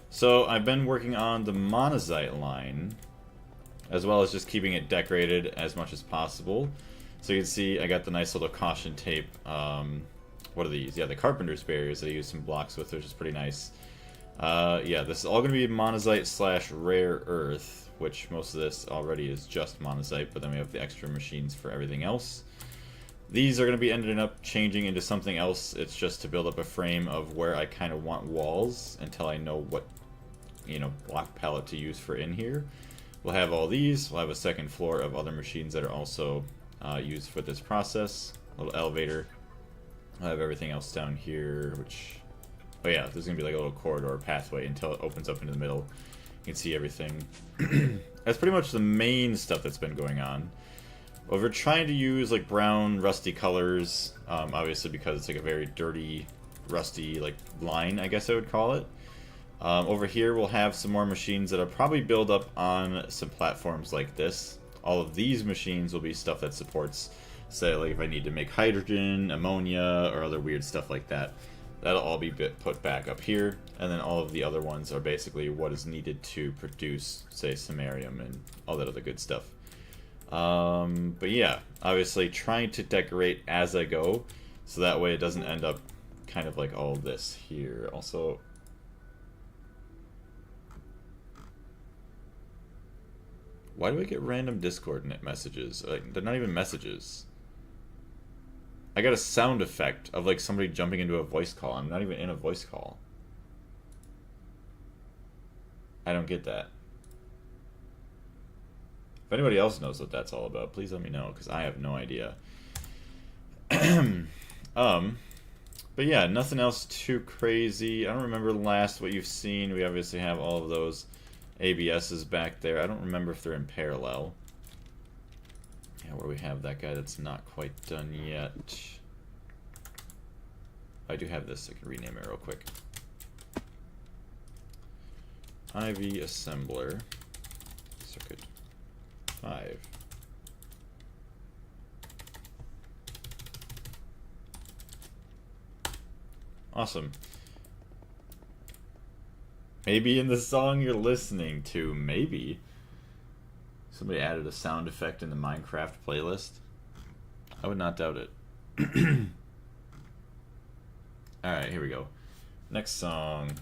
So I've been working on the Monazite line, as well as just keeping it decorated as much as possible. So you can see I got the nice little caution tape. What are these? Yeah, the carpenter's barriers that I used some blocks with, which is pretty nice. Yeah, this is all going to be Monazite / rare earth, which most of this already is just Monazite, but then we have the extra machines for everything else. These are going to be ending up changing into something else. It's just to build up a frame of where I kind of want walls until I know what, you know, block palette to use for in here. We'll have all these. We'll have a second floor of other machines that are also used for this process. A little elevator. I'll have everything else down here, which... Oh yeah, there's going to be like a little corridor pathway until it opens up into the middle. You can see everything. That's pretty much the main stuff that's been going on. Well, we're trying to use like brown, rusty colors, obviously because it's like a very dirty, rusty like line, I guess I would call it. Over here we'll have some more machines that'll probably build up on some platforms like this. All of these machines will be stuff that supports, say, like if I need to make hydrogen, ammonia, or other weird stuff like that. That'll all be put back up here, and then all of the other ones are basically what is needed to produce, say, samarium and all that other good stuff. But yeah, obviously trying to decorate as I go, so that way it doesn't end up kind of like all this here. Also, why do I get random Discord messages? Like, they're not even messages. I got a sound effect of like somebody jumping into a voice call. I'm not even in a voice call. I don't get that. If anybody else knows what that's all about, please let me know, because I have no idea. But yeah, nothing else too crazy. I don't remember last what you've seen. We obviously have all of those ABSs back there. I don't remember if they're in parallel. Yeah, where we have that guy that's not quite done yet. I do have this. I can rename it real quick. IV assembler. Circuit 5. Awesome. Maybe in the song you're listening to, maybe. Somebody added a sound effect in the Minecraft playlist. I would not doubt it. Alright, here we go. Next song.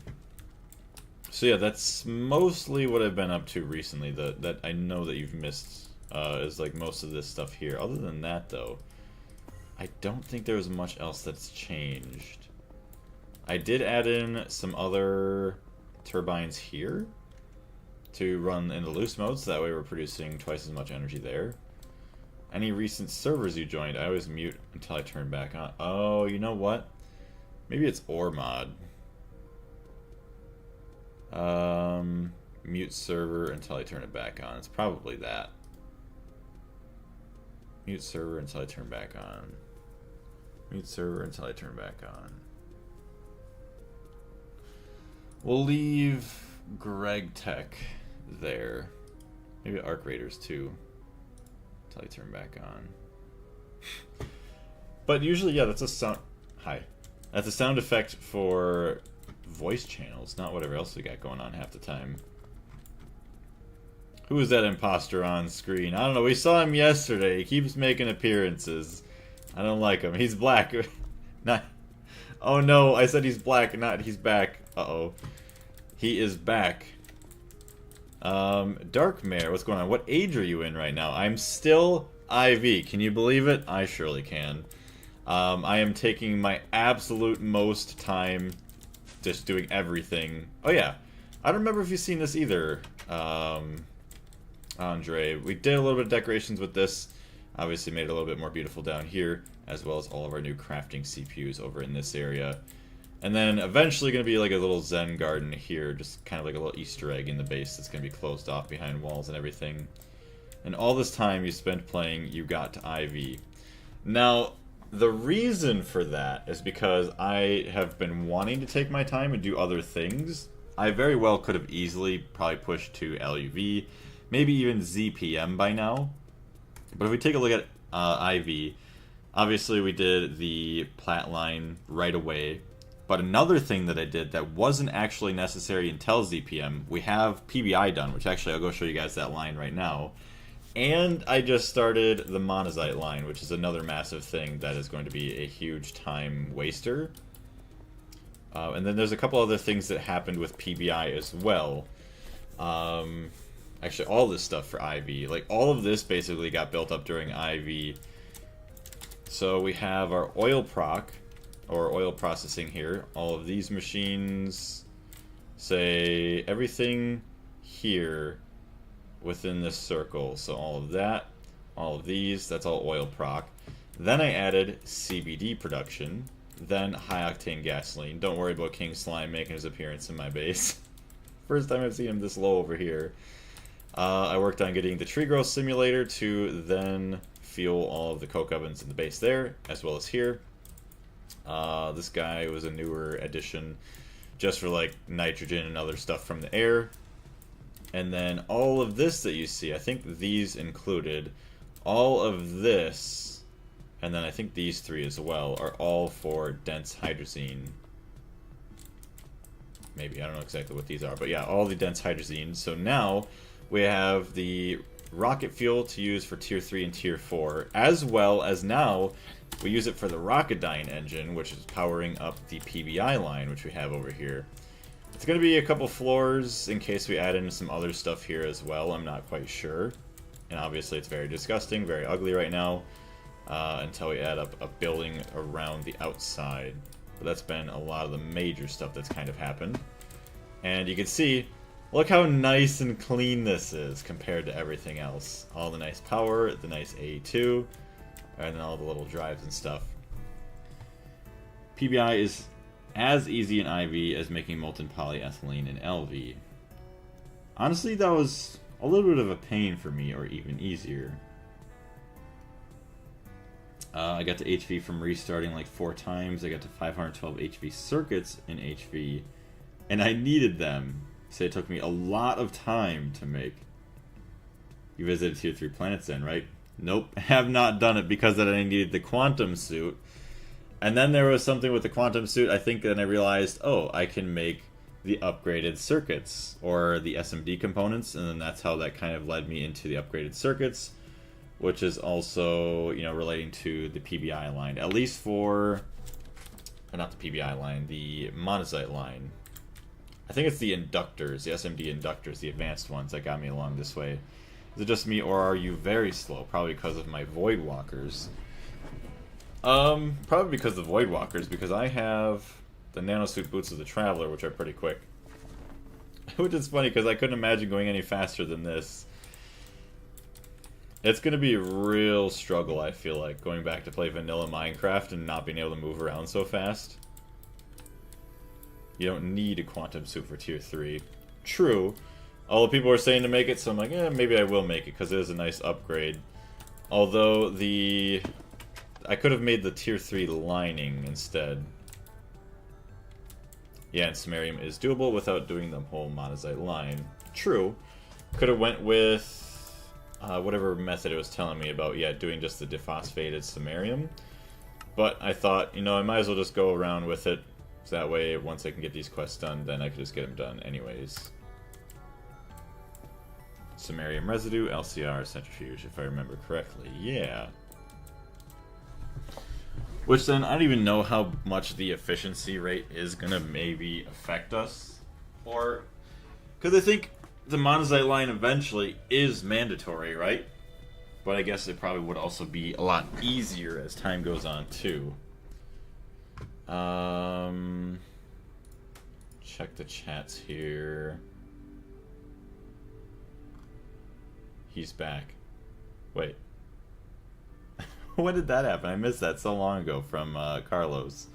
So yeah, that's mostly what I've been up to recently. That I know that you've missed is like most of this stuff here. Other than that, though, I don't think there was much else that's changed. I did add in some other turbines here to run in the loose mode, so that way we're producing twice as much energy there. Any recent servers you joined, I always mute until I turn back on. Oh, you know what? Maybe it's ore mod. Mute server until I turn it back on. It's probably that. Mute server until I turn back on. Mute server until I turn back on. We'll leave Greg Tech there. Maybe Arc Raiders too. Until I turn back on. But usually, yeah, that's a sound. Hi. That's a sound effect for voice channels, not whatever else we got going on half the time. Who is that imposter on screen? I don't know. We saw him yesterday. He keeps making appearances. I don't like him. He's black. Not. Oh no! I said he's black, not he's back. Uh-oh. He is back. Darkmare, what's going on? What age are you in right now? I'm still IV. Can you believe it? I surely can. I am taking my absolute most time just doing everything. Oh yeah. I don't remember if you've seen this either, Andre. We did a little bit of decorations with this. Obviously made it a little bit more beautiful down here, as well as all of our new crafting CPUs over in this area. And then eventually going to be like a little Zen garden here, just kind of like a little Easter egg in the base that's going to be closed off behind walls and everything. And all this time you spent playing, you got to Ivy. Now, the reason for that is because I have been wanting to take my time and do other things. I very well could have easily probably pushed to LUV, maybe even ZPM by now. But if we take a look at Ivy, obviously we did the plat line right away. But another thing that I did that wasn't actually necessary until ZPM, we have PBI done, which actually I'll go show you guys that line right now. And I just started the Monazite line, which is another massive thing that is going to be a huge time waster. And then there's a couple other things that happened with PBI as well. Actually, all this stuff for Ivy. Like, all of this basically got built up during Ivy. So we have our oil proc, or oil processing here. All of these machines, say, everything here within this circle. So all of that, all of these, that's all oil proc. Then I added CBD production, then high octane gasoline. Don't worry about King Slime making his appearance in my base. First time I've seen him this low over here. I worked on getting the tree growth simulator to then fuel all of the coke ovens in the base there, as well as here. This guy was a newer addition just for like nitrogen and other stuff from the air. And then all of this that you see, I think these included, all of this, and then I think these three as well, are all for dense hydrazine. Maybe, I don't know exactly what these are, but yeah, all the dense hydrazine. So now we have the rocket fuel to use for Tier 3 and Tier 4, as well as now we use it for the Rocketdyne engine, which is powering up the PBI line, which we have over here. It's going to be a couple floors in case we add in some other stuff here as well. I'm not quite sure. And obviously it's very disgusting, very ugly right now, until we add up a building around the outside. But that's been a lot of the major stuff that's kind of happened. And you can see, look how nice and clean this is compared to everything else. All the nice power, the nice A2, and then all the little drives and stuff. PBI is as easy in IV as making molten polyethylene in LV. Honestly, that was a little bit of a pain for me, or even easier. I got to HV from restarting like 4 times. I got to 512 HV circuits in HV, and I needed them. So it took me a lot of time to make. You visited Tier 3 planets then, right? Nope, have not done it because I needed the quantum suit. And then there was something with the quantum suit, I think, then I realized, oh, I can make the upgraded circuits, or the SMD components, and then that's how that kind of led me into the upgraded circuits, which is also, you know, relating to the PBI line, at least for, or not the PBI line, the Monazite line. I think it's the inductors, the SMD inductors, the advanced ones that got me along this way. Is it just me, or are you very slow? Probably because of my Void Walkers. Probably because of the Void Walkers, because I have the Nanosuit Boots of the Traveler, which are pretty quick. Which is funny, because I couldn't imagine going any faster than this. It's going to be a real struggle, I feel like, going back to play vanilla Minecraft and not being able to move around so fast. You don't need a quantum suit for Tier 3. True. All the people are saying to make it, so I'm like, eh, maybe I will make it, because it is a nice upgrade. Although, I could have made the Tier 3 lining instead. Yeah, and samarium is doable without doing the whole Monazite line. True. Could have went with whatever method it was telling me about, yeah, doing just the dephosphated samarium. But I thought, you know, I might as well just go around with it. So that way, once I can get these quests done, then I can just get them done anyways. Samarium residue, LCR, centrifuge, if I remember correctly. Yeah. Which then, I don't even know how much the efficiency rate is going to maybe affect us. Or, because I think the Monazite line eventually is mandatory, right? But I guess it probably would also be a lot easier as time goes on, too. Check the chats here. He's back. Wait. When did that happen? I missed that so long ago from Carlos.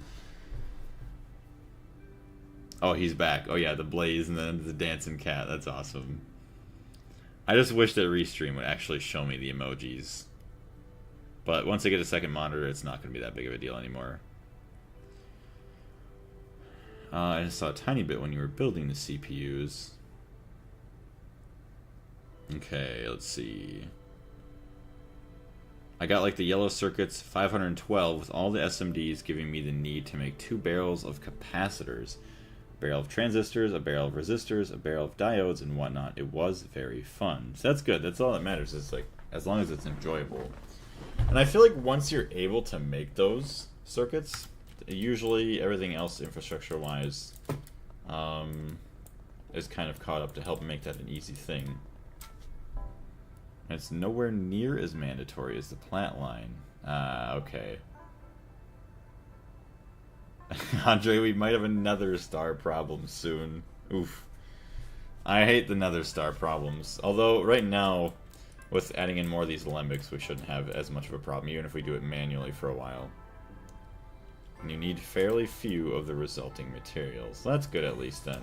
Oh, he's back. Oh yeah, the blaze and then the dancing cat. That's awesome. I just wish that Restream would actually show me the emojis. But once I get a second monitor, it's not going to be that big of a deal anymore. I just saw a tiny bit when you were building the CPUs. Okay, let's see. I got like the yellow circuits 512 with all the SMDs giving me the need to make 2 barrels of capacitors. A barrel of transistors, a barrel of resistors, a barrel of diodes, and whatnot. It was very fun. So that's good. That's all that matters. Is like as long as it's enjoyable. And I feel like once you're able to make those circuits, usually everything else infrastructure-wise is kind of caught up to help make that an easy thing. And it's nowhere near as mandatory as the plant line. Okay. Andre, we might have another star problem soon. Oof. I hate the nether star problems. Although, right now, with adding in more of these alembics, we shouldn't have as much of a problem, even if we do it manually for a while. And you need fairly few of the resulting materials. That's good at least, then.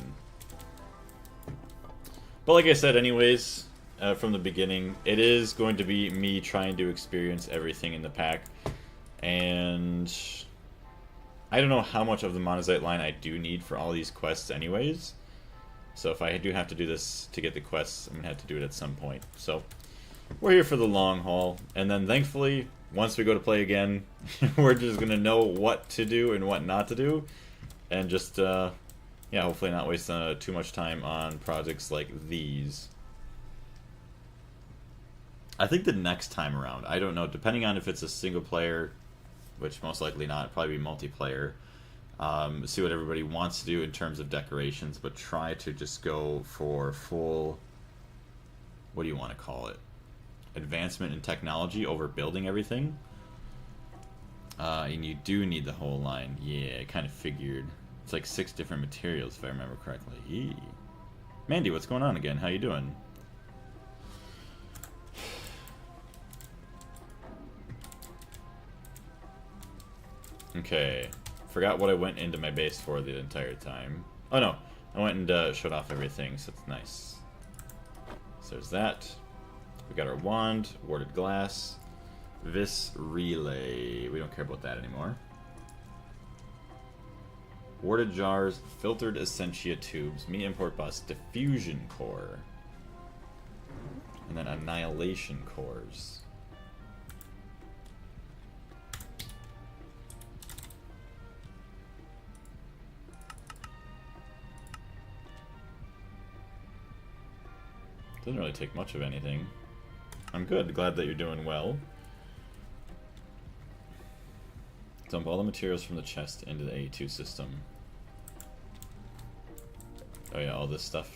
But like I said, anyways, from the beginning, it is going to be me trying to experience everything in the pack. And I don't know how much of the Monazite line I do need for all these quests anyways. So if I do have to do this to get the quests, I'm going to have to do it at some point. So we're here for the long haul. And then thankfully, once we go to play again, we're just going to know what to do and what not to do. And just, yeah, hopefully not waste too much time on projects like these. I think the next time around, I don't know, depending on if it's a single player, which most likely not, it'll probably be multiplayer. See what everybody wants to do in terms of decorations, but try to just go for full, what do you want to call it? Advancement in technology over building everything. And you do need the whole line. Yeah, I kind of figured. It's like 6 different materials if I remember correctly. Yee. Mandy, what's going on again? How you doing? Okay, forgot what I went into my base for the entire time. Oh no, I went and shut off everything, so it's nice. So there's that. We got our wand, warded glass, vis relay. We don't care about that anymore. Warded jars, filtered essentia tubes, meat import bus, diffusion core, and then annihilation cores. Doesn't really take much of anything. I'm good. Glad that you're doing well. Dump all the materials from the chest into the A2 system. Oh yeah, all this stuff.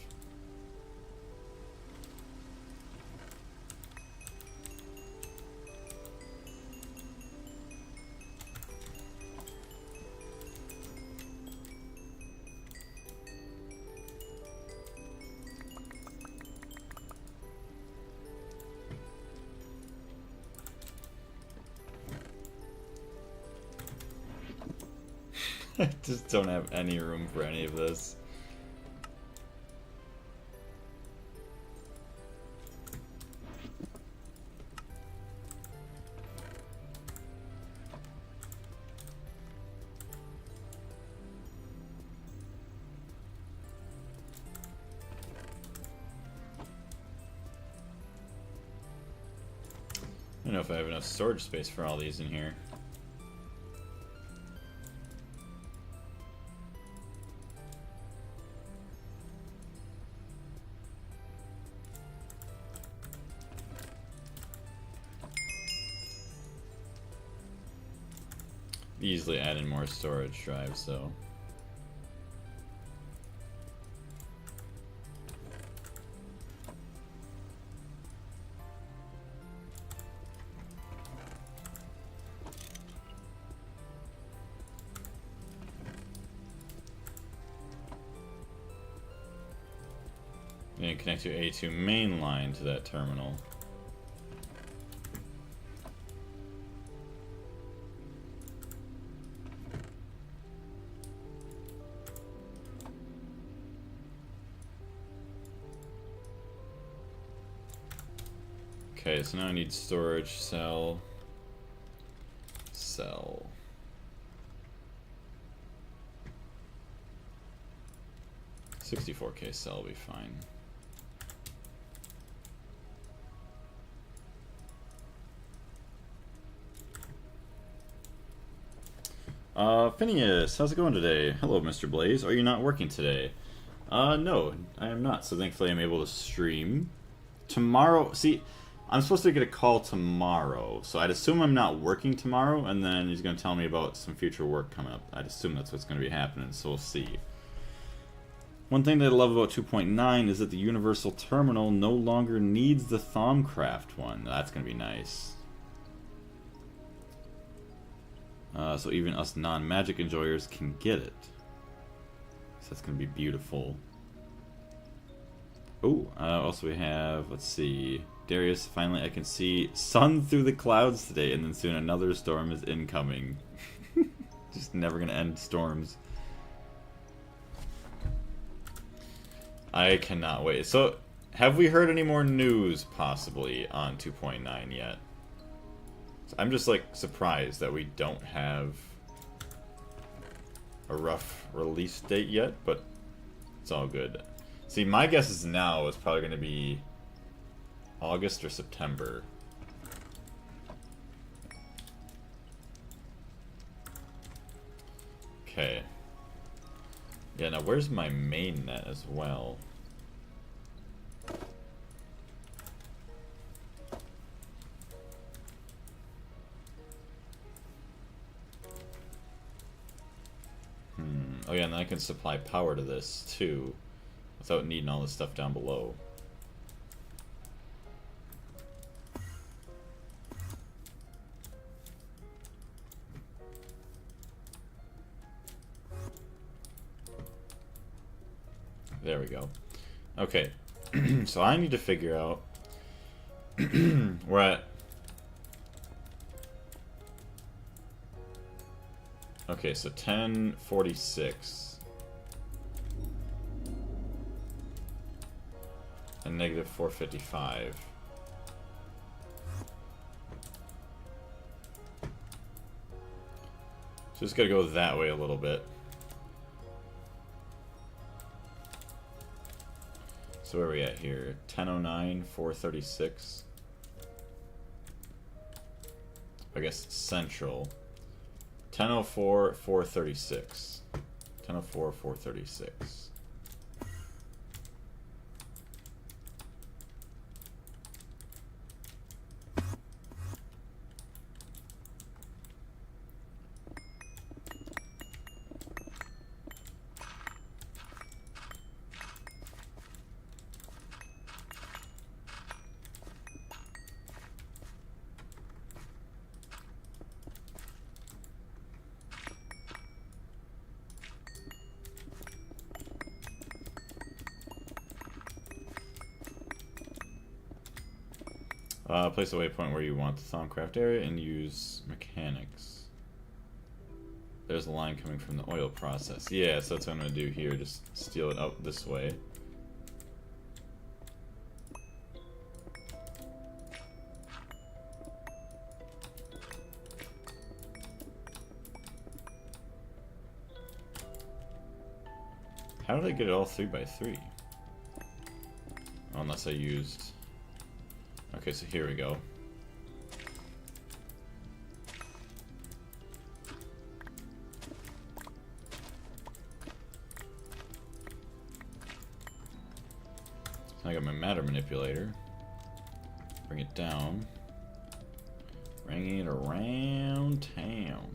I just don't have any room for any of this. I don't know if I have enough storage space for all these in here. Easily add in more storage drives, though. Then connect your A2 main line to that terminal. Okay, so now I need storage, cell. 64K cell will be fine. Phineas, how's it going today? Hello, Mr. Blaze. Are you not working today? No, I am not. So thankfully I'm able to stream. Tomorrow, see, I'm supposed to get a call tomorrow. So I'd assume I'm not working tomorrow, and then he's going to tell me about some future work coming up. I'd assume that's what's going to be happening, so we'll see. One thing that I love about 2.9 is that the Universal Terminal no longer needs the Thaumcraft one. That's going to be nice. So even us non-magic enjoyers can get it. So that's going to be beautiful. Oh, also we have, let's see, Darius, finally I can see sun through the clouds today, and then soon another storm is incoming. Just never going to end storms. I cannot wait. So, have we heard any more news, possibly, on 2.9 yet? I'm just, like, surprised that we don't have a rough release date yet, but it's all good. See, my guess is now is probably going to be August or September. Okay. Yeah, now where's my main net as well? Oh yeah, and then I can supply power to this too, without needing all this stuff down below. There we go. Okay, so I need to figure out we're at. Okay, so 1046 and negative 455. Just gotta go that way a little bit. So where are we at here? 1009, 436. I guess it's central. 1004, 436. 1004, 436. Place a waypoint where you want the Thaumcraft area and use mechanics. There's a line coming from the oil process. Yeah, so that's what I'm going to do here. Just steal it out this way. How did I get it all 3x3? Oh, unless I used... Okay, so here we go. So I got my matter manipulator. Bring it down. Bringing it around town.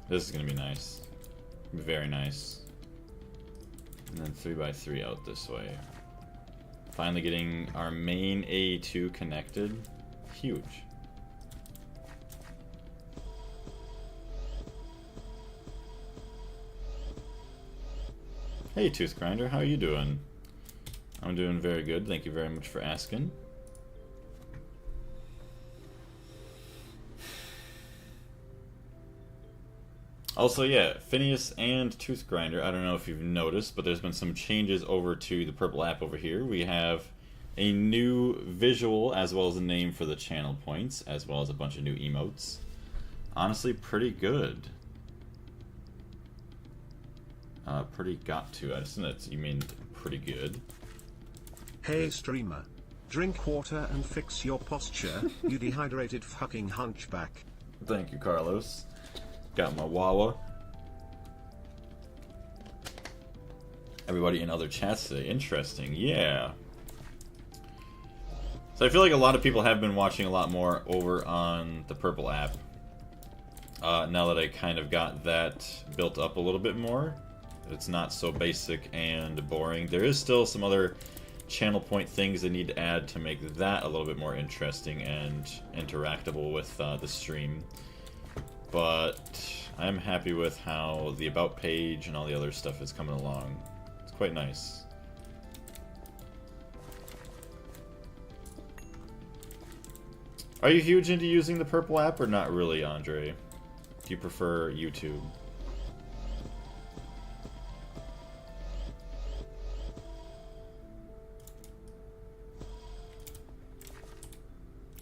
This is gonna be nice. Very nice. And then 3x3 out this way. Finally getting our main A2 connected. Huge. Hey Tooth Grinder, how are you doing? I'm doing very good, thank you very much for asking. Also, yeah, Phineas and Tooth Grinder. I don't know if you've noticed, but there's been some changes over to the purple app over here. We have a new visual as well as a name for the channel points, as well as a bunch of new emotes. Honestly, pretty good. Pretty got to. I just know you mean pretty good. Hey streamer, drink water and fix your posture, you dehydrated fucking hunchback. Thank you, Carlos. Got my Wawa. Everybody in other chats today. Interesting. Yeah. So I feel like a lot of people have been watching a lot more over on the Purple app. Now that I kind of got that built up a little bit more. It's not so basic and boring. There is still some other channel point things they need to add to make that a little bit more interesting and interactable with the stream. But I'm happy with how the About page and all the other stuff is coming along. It's quite nice. Are you huge into using the Purple app or not really, Andre? Do you prefer YouTube?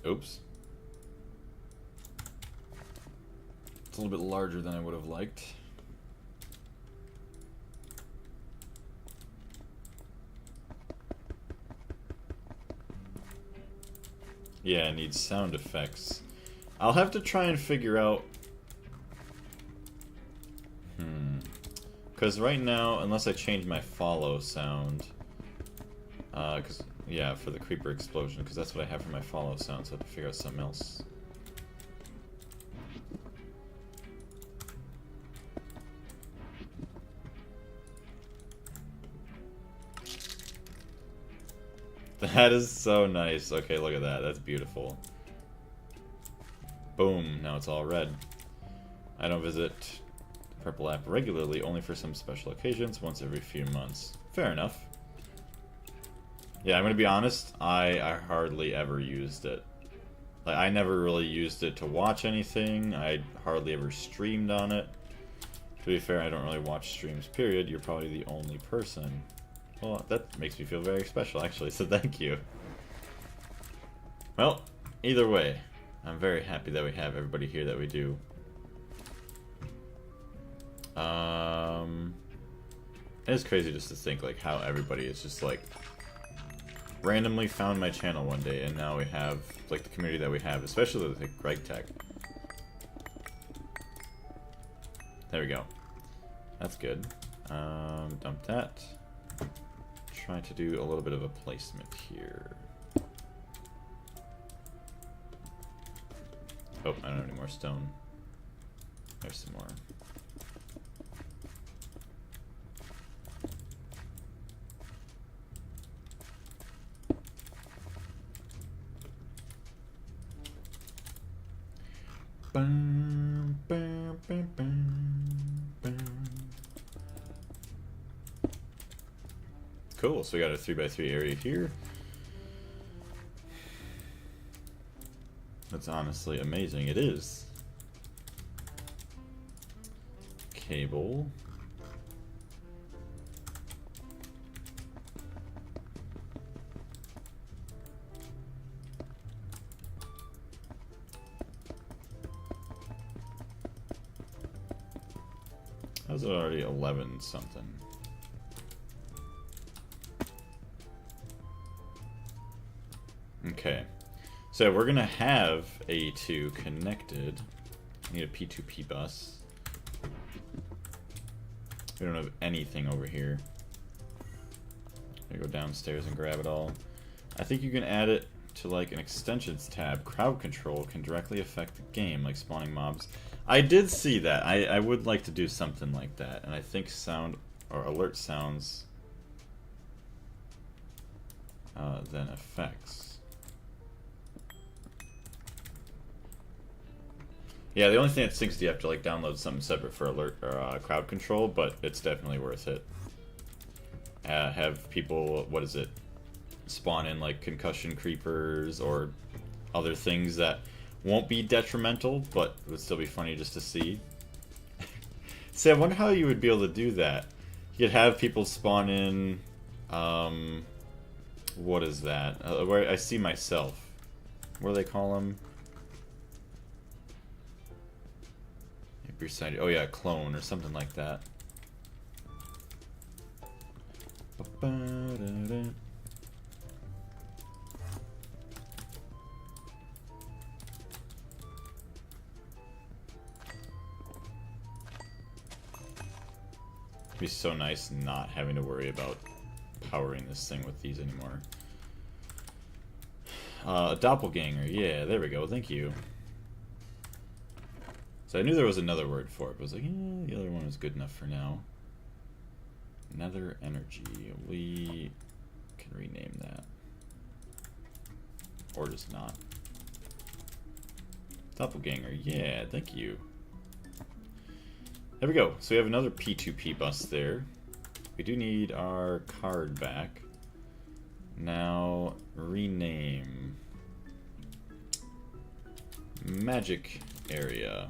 Oops. It's a little bit larger than I would have liked. Yeah, it needs sound effects. I'll have to try and figure out... Because right now, unless I change my follow sound... yeah, for the creeper explosion, because that's what I have for my follow sound, so I have to figure out something else. That is so nice. Okay, look at that. That's beautiful. Boom. Now it's all red. I don't visit the Purple app regularly, only for some special occasions, once every few months. Fair enough. Yeah, I'm gonna be honest, I hardly ever used it. Like, I never really used it to watch anything. I hardly ever streamed on it. To be fair, I don't really watch streams, period. You're probably the only person. Well, that makes me feel very special, actually, so thank you. Well, either way, I'm very happy that we have everybody here that we do. It's crazy just to think, like, how everybody is just, like, randomly found my channel one day, and now we have, like, the community that we have, especially with, like, Greg Tech. There we go. That's good. Dump that. Try to do a little bit of a placement here. Oh, I don't have any more stone. There's some more. Bum, bum, bum, bum, bum. Cool, so we got a 3x3 area here. That's honestly amazing. It is. Cable. How's it already 11 something? Okay, so we're gonna have A2 connected. I need a P2P bus. We don't have anything over here. I'm gonna go downstairs and grab it all. I think you can add it to like an extensions tab. Crowd control can directly affect the game, like spawning mobs. I did see that. I would like to do something like that, and I think sound or alert sounds then effects. Yeah, the only thing that stinks is you have to like download something separate for alert or crowd control, but it's definitely worth it. Have people, what is it, spawn in like concussion creepers or other things that won't be detrimental, but would still be funny just to see. See, I wonder how you would be able to do that. You could have people spawn in. What is that? Where I see myself. What do they call them? Oh yeah, clone or something like that. It'd be so nice not having to worry about powering this thing with these anymore. Doppelganger, yeah, there we go, thank you. So I knew there was another word for it, but I was like, yeah, the other one was good enough for now. Nether energy, we can rename that. Or just not. Doppelganger, yeah, thank you. There we go, so we have another P2P bus there. We do need our card back. Now, rename. Magic area.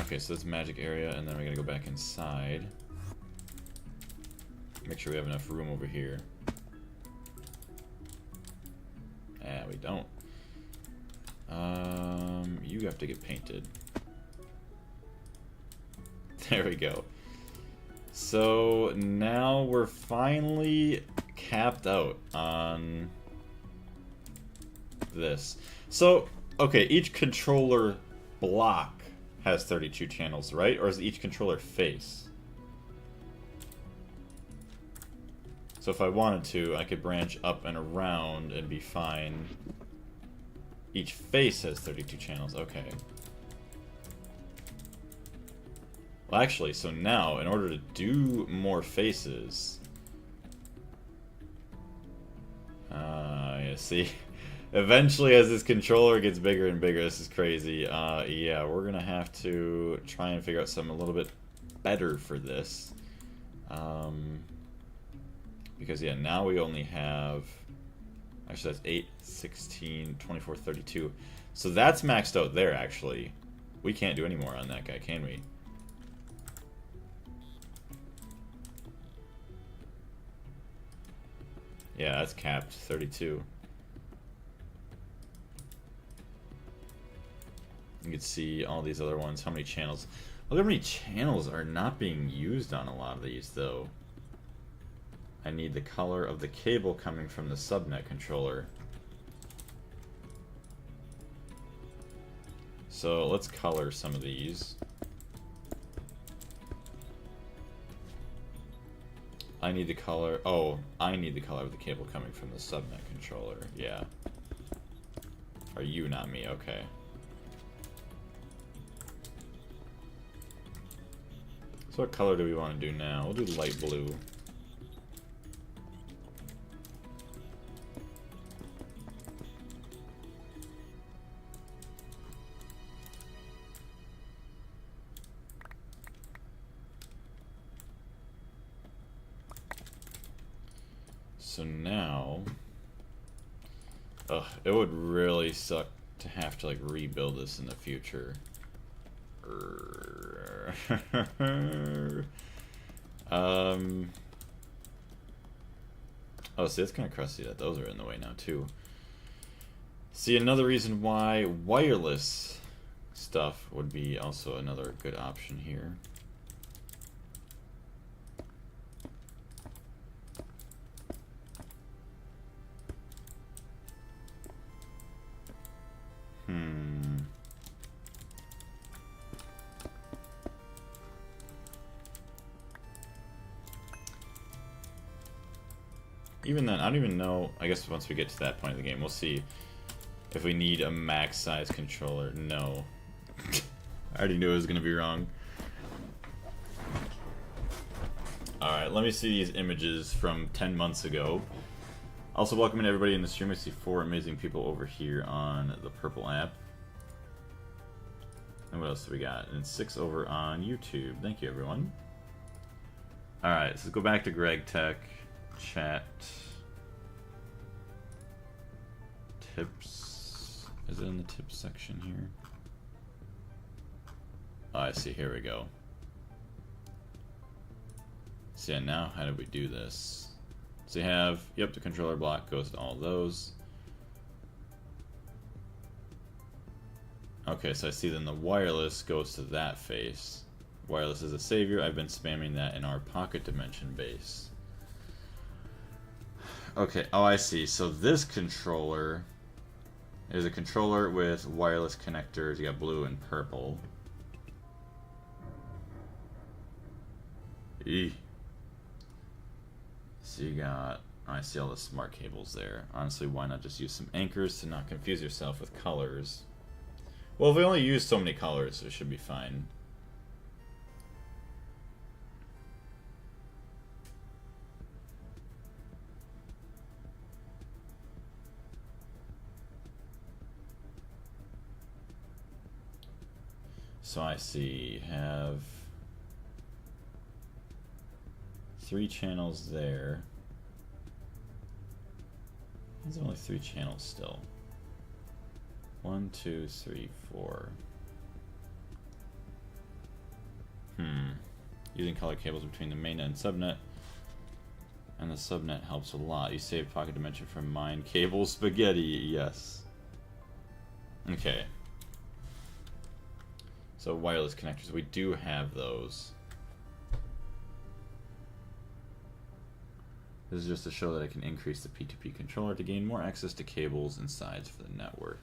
Okay, so that's magic area, and then we're gonna go back inside. Make sure we have enough room over here. Ah, we don't. You have to get painted. There we go. So now we're finally capped out on this. So, okay, each controller block has 32 channels, right? Or is each controller face? So if I wanted to, I could branch up and around and be fine. Each face has 32 channels, okay. Well, actually, so now, in order to do more faces... yeah, see? Eventually, as this controller gets bigger and bigger, this is crazy. Yeah, we're gonna have to try and figure out something a little bit better for this. Because, yeah, now we only have... Actually, that's 8, 16, 24, 32. So that's maxed out there, actually. We can't do any more on that guy, can we? Yeah, that's capped, 32. You can see all these other ones, how many channels. Look how many channels are not being used on a lot of these, though. I need the color of the cable coming from the subnet controller. So let's color some of these. I need the color... Oh, I need the color of the cable coming from the subnet controller. Yeah. Are you, not me? Okay. So what color do we want to do now? We'll do light blue. So now, it would really suck to have to like rebuild this in the future. Oh, see, it's kind of crusty that those are in the way now too. See, another reason why wireless stuff would be also another good option here. Even then, I don't even know. I guess once we get to that point of the game, we'll see if we need a max size controller. No. I already knew it was going to be wrong. Alright, let me see these images from 10 months ago. Also, welcoming everybody in the stream. I see 4 amazing people over here on the purple app. And what else do we got? And 6 over on YouTube. Thank you, everyone. Alright, so go back to Greg Tech. Chat. Tips. Is it in the tip section here? Oh, I see. Here we go. So yeah, now how do we do this? So you have, yep, the controller block goes to all those. Okay, so I see then the wireless goes to that face. Wireless is a savior. I've been spamming that in our pocket dimension base. Okay, oh I see. So this controller is a controller with wireless connectors. You got blue and purple. Eee. So you got, I see all the smart cables there. Honestly, why not just use some anchors to not confuse yourself with colors? Well, if we only use so many colors, it should be fine. So I see, have 3 channels there. There's only 3 channels still. 1, 2, 3, 4. Using color cables between the mainnet and subnet. And the subnet helps a lot. You save pocket dimension from mine cable spaghetti, yes. Okay. So wireless connectors, we do have those. This is just to show that I can increase the P2P controller to gain more access to cables and sides for the network.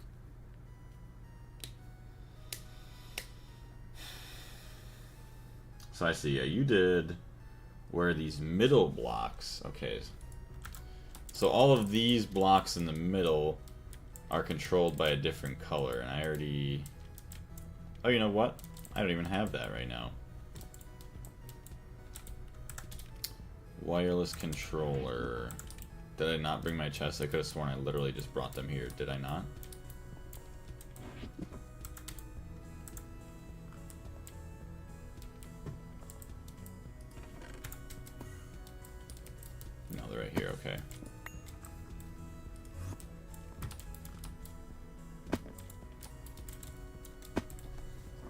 So I see, yeah, you did where these middle blocks, okay. So all of these blocks in the middle are controlled by a different color, and I already... Oh, you know what? I don't even have that right now. Wireless controller. Did I not bring my chest? I could have sworn I literally just brought them here. Did I not? No, they're right here. Okay.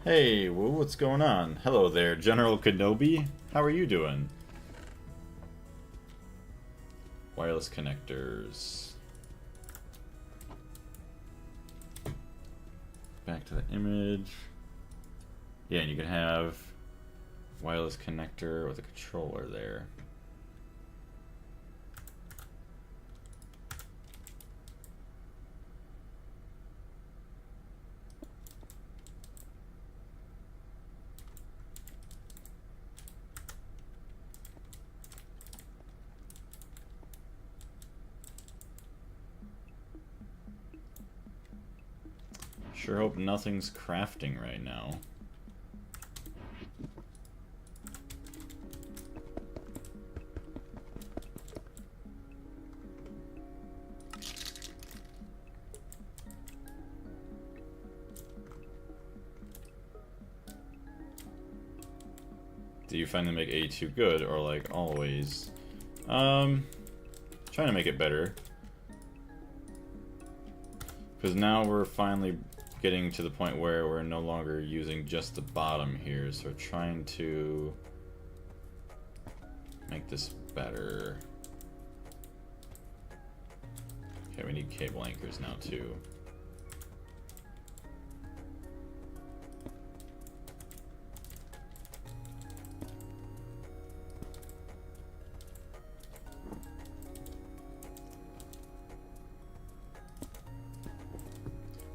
Hey, what's going on? Hello there, General Kenobi. How are you doing? Wireless connectors. Back to the image. Yeah, and you can have wireless connector with a controller there. Sure hope nothing's crafting right now. Do you find them make A2 good, or like always? Trying to make it better. Because now we're finally getting to the point where we're no longer using just the bottom here, so we're trying to make this better. Okay, we need cable anchors now too.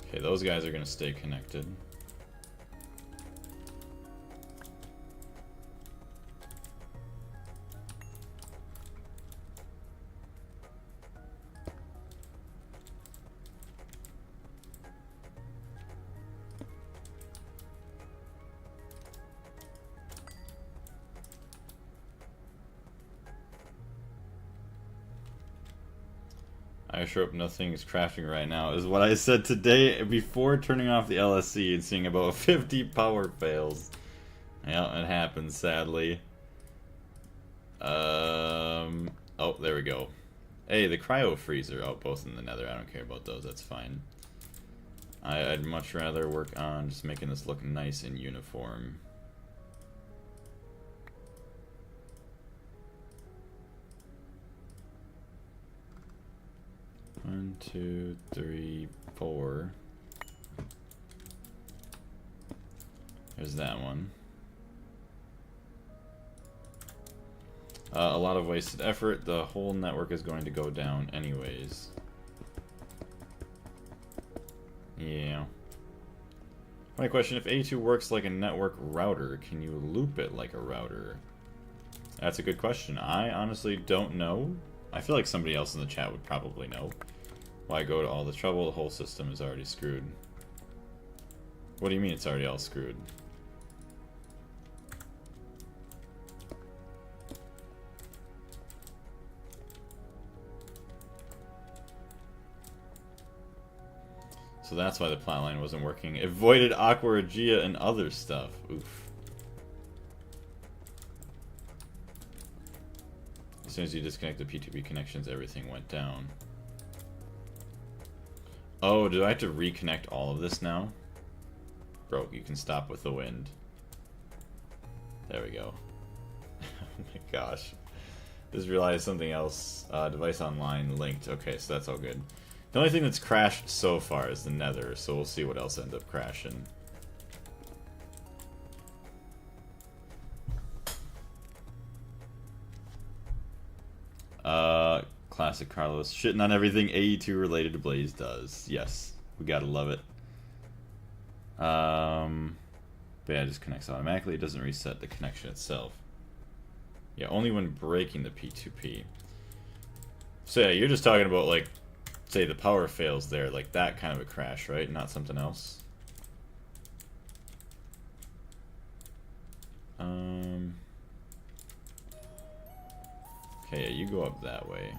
Okay, those guys are going to stay connected. I sure hope nothing's crafting right now, is what I said today before turning off the LSC and seeing about 50 power fails. Yeah, it happens, sadly. Oh, there we go. Hey, the cryo freezer. Oh, both in the nether. I don't care about those. That's fine. I'd much rather work on just making this look nice and uniform. One, two, three, four. There's that one. A lot of wasted effort. The whole network is going to go down anyways. Yeah. My question, if A2 works like a network router, can you loop it like a router? That's a good question. I honestly don't know. I feel like somebody else in the chat would probably know. Why go to all the trouble? The whole system is already screwed. What do you mean it's already all screwed? So that's why the plotline wasn't working. It voided Aqua Regia and other stuff. Oof. As soon as you disconnect the P2P connections, everything went down. Oh, do I have to reconnect all of this now? Bro, you can stop with the wind. There we go. Oh my gosh. Just realized something else. Device online linked. Okay, so that's all good. The only thing that's crashed so far is the Nether, so we'll see what else ends up crashing. Classic Carlos. Shitting on everything AE2 related to Blaze does. Yes, we gotta love it. But yeah, it just connects automatically. It doesn't reset the connection itself. Yeah, only when breaking the P2P. So yeah, you're just talking about, like, say the power fails there, like that kind of a crash, right? Not something else. Okay, yeah, you go up that way.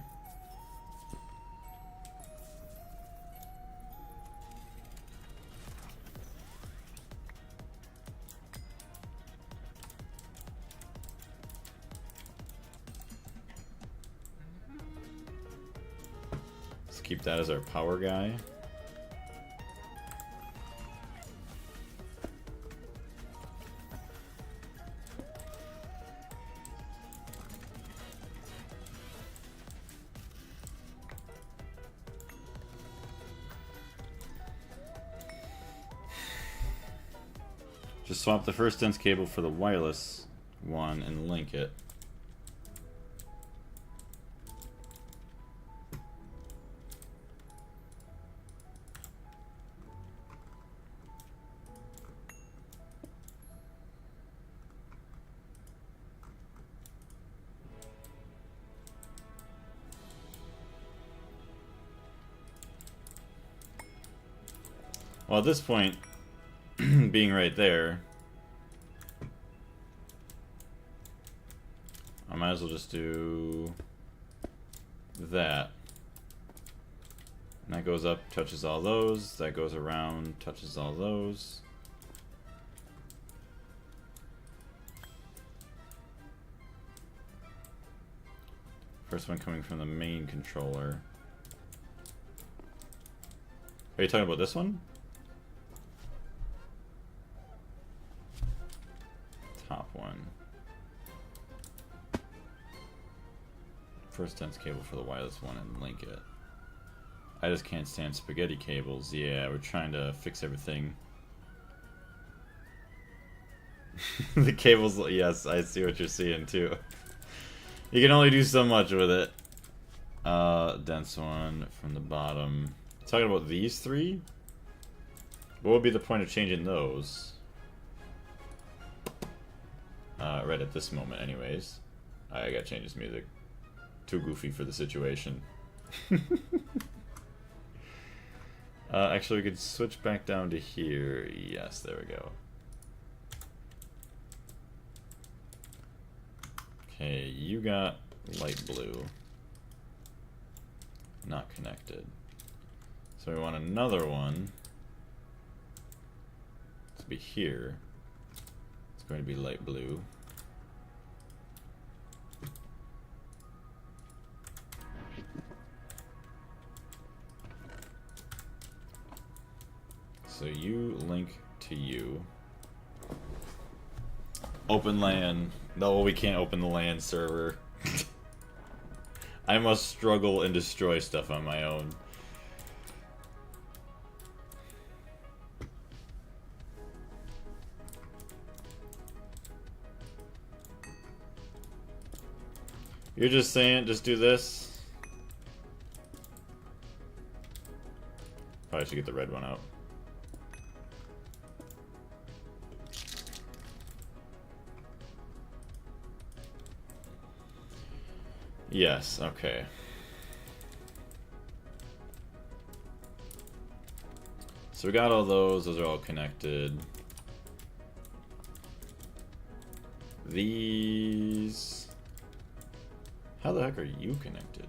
Let's keep that as our power guy. Just swap the first dense cable for the wireless one and link it. Well, at this point, being right there, I might as well just do that. And that goes up, touches all those. That goes around, touches all those. First one coming from the main controller. Are you talking about this one? Top one. First dense cable for the wireless one and link it. I just can't stand spaghetti cables. Yeah, we're trying to fix everything. The cables, yes, I see what you're seeing too. You can only do so much with it. Dense one from the bottom. Talking about these three? What would be the point of changing those? Right at this moment, anyways. I gotta change this music. Too goofy for the situation. Actually, we could switch back down to here. Yes, there we go. Okay, you got light blue. Not connected. So we want another one to be here. It's going to be light blue. so you link to you. Open LAN. No, we can't open the LAN server. I must struggle and destroy stuff on my own. You're just saying, just do this? Probably should get the red one out. Yes, okay. So we got all those are all connected. These... How the heck are you connected?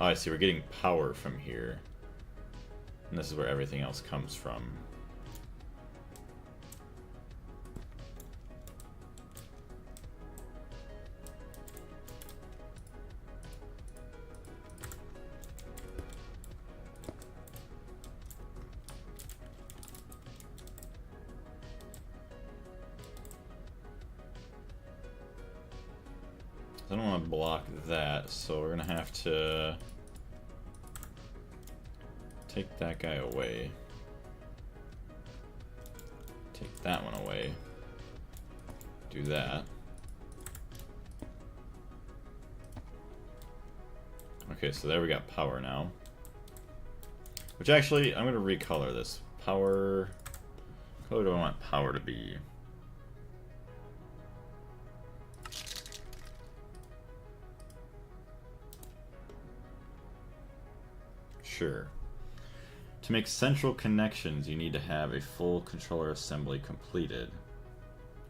Oh, I see, we're getting power from here. And this is where everything else comes from. I don't want to block that, so we're gonna have to take that guy away. Take that one away. Do that. Okay, so there we got power now. Which actually, I'm gonna recolor this. Power. What color do I want power to be? Sure. To make central connections, you need to have a full controller assembly completed.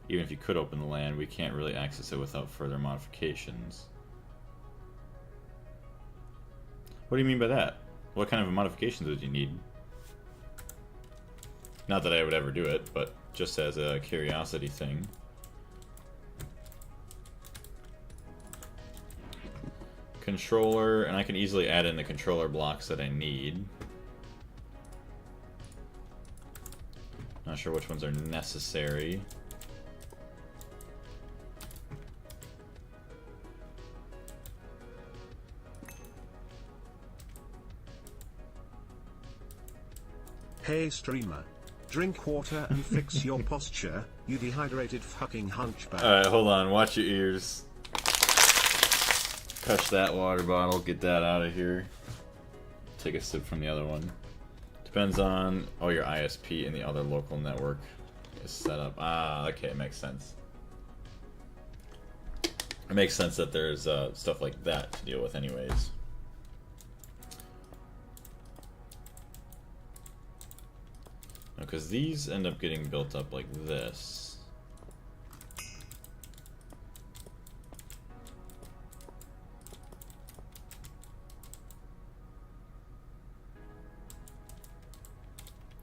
Even if you could open the LAN, we can't really access it without further modifications. What do you mean by that? What kind of modifications would you need? Not that I would ever do it, but just as a curiosity thing. Controller, and I can easily add in the controller blocks that I need. Not sure which ones are necessary. Hey streamer, drink water and fix your posture, you dehydrated fucking hunchback. Alright, hold on, watch your ears. Touch that water bottle, get that out of here. Take a sip from the other one. Depends on your ISP and the other local network is set up. Ah, okay, it makes sense. It makes sense that there's stuff like that to deal with anyways. Because these end up getting built up like this.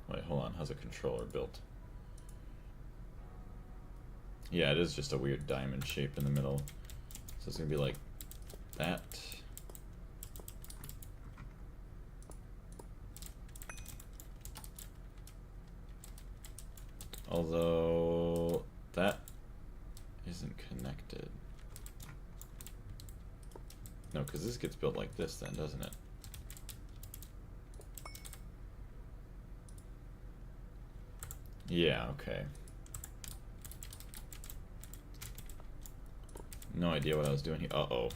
Wait, hold on. How's a controller built? Yeah, it is just a weird diamond shape in the middle. So it's gonna be like that. Although that isn't connected. No, because this gets built like this then, doesn't it? Yeah, okay. No idea what I was doing here. Uh-oh.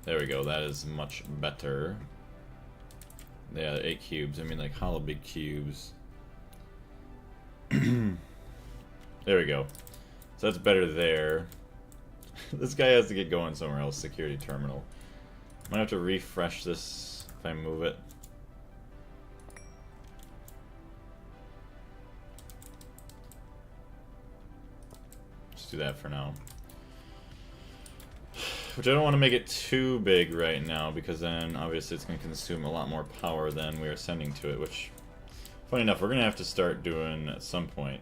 There we go, that is much better. Yeah, 8 cubes. I mean, like, hollow big cubes. There we go. So that's better there. This guy has to get going somewhere else. Security terminal. Might have to refresh this if I move it. Just do that for now. Which I don't want to make it too big right now, because then obviously it's going to consume a lot more power than we are sending to it, which, funny enough, we're going to have to start doing at some point.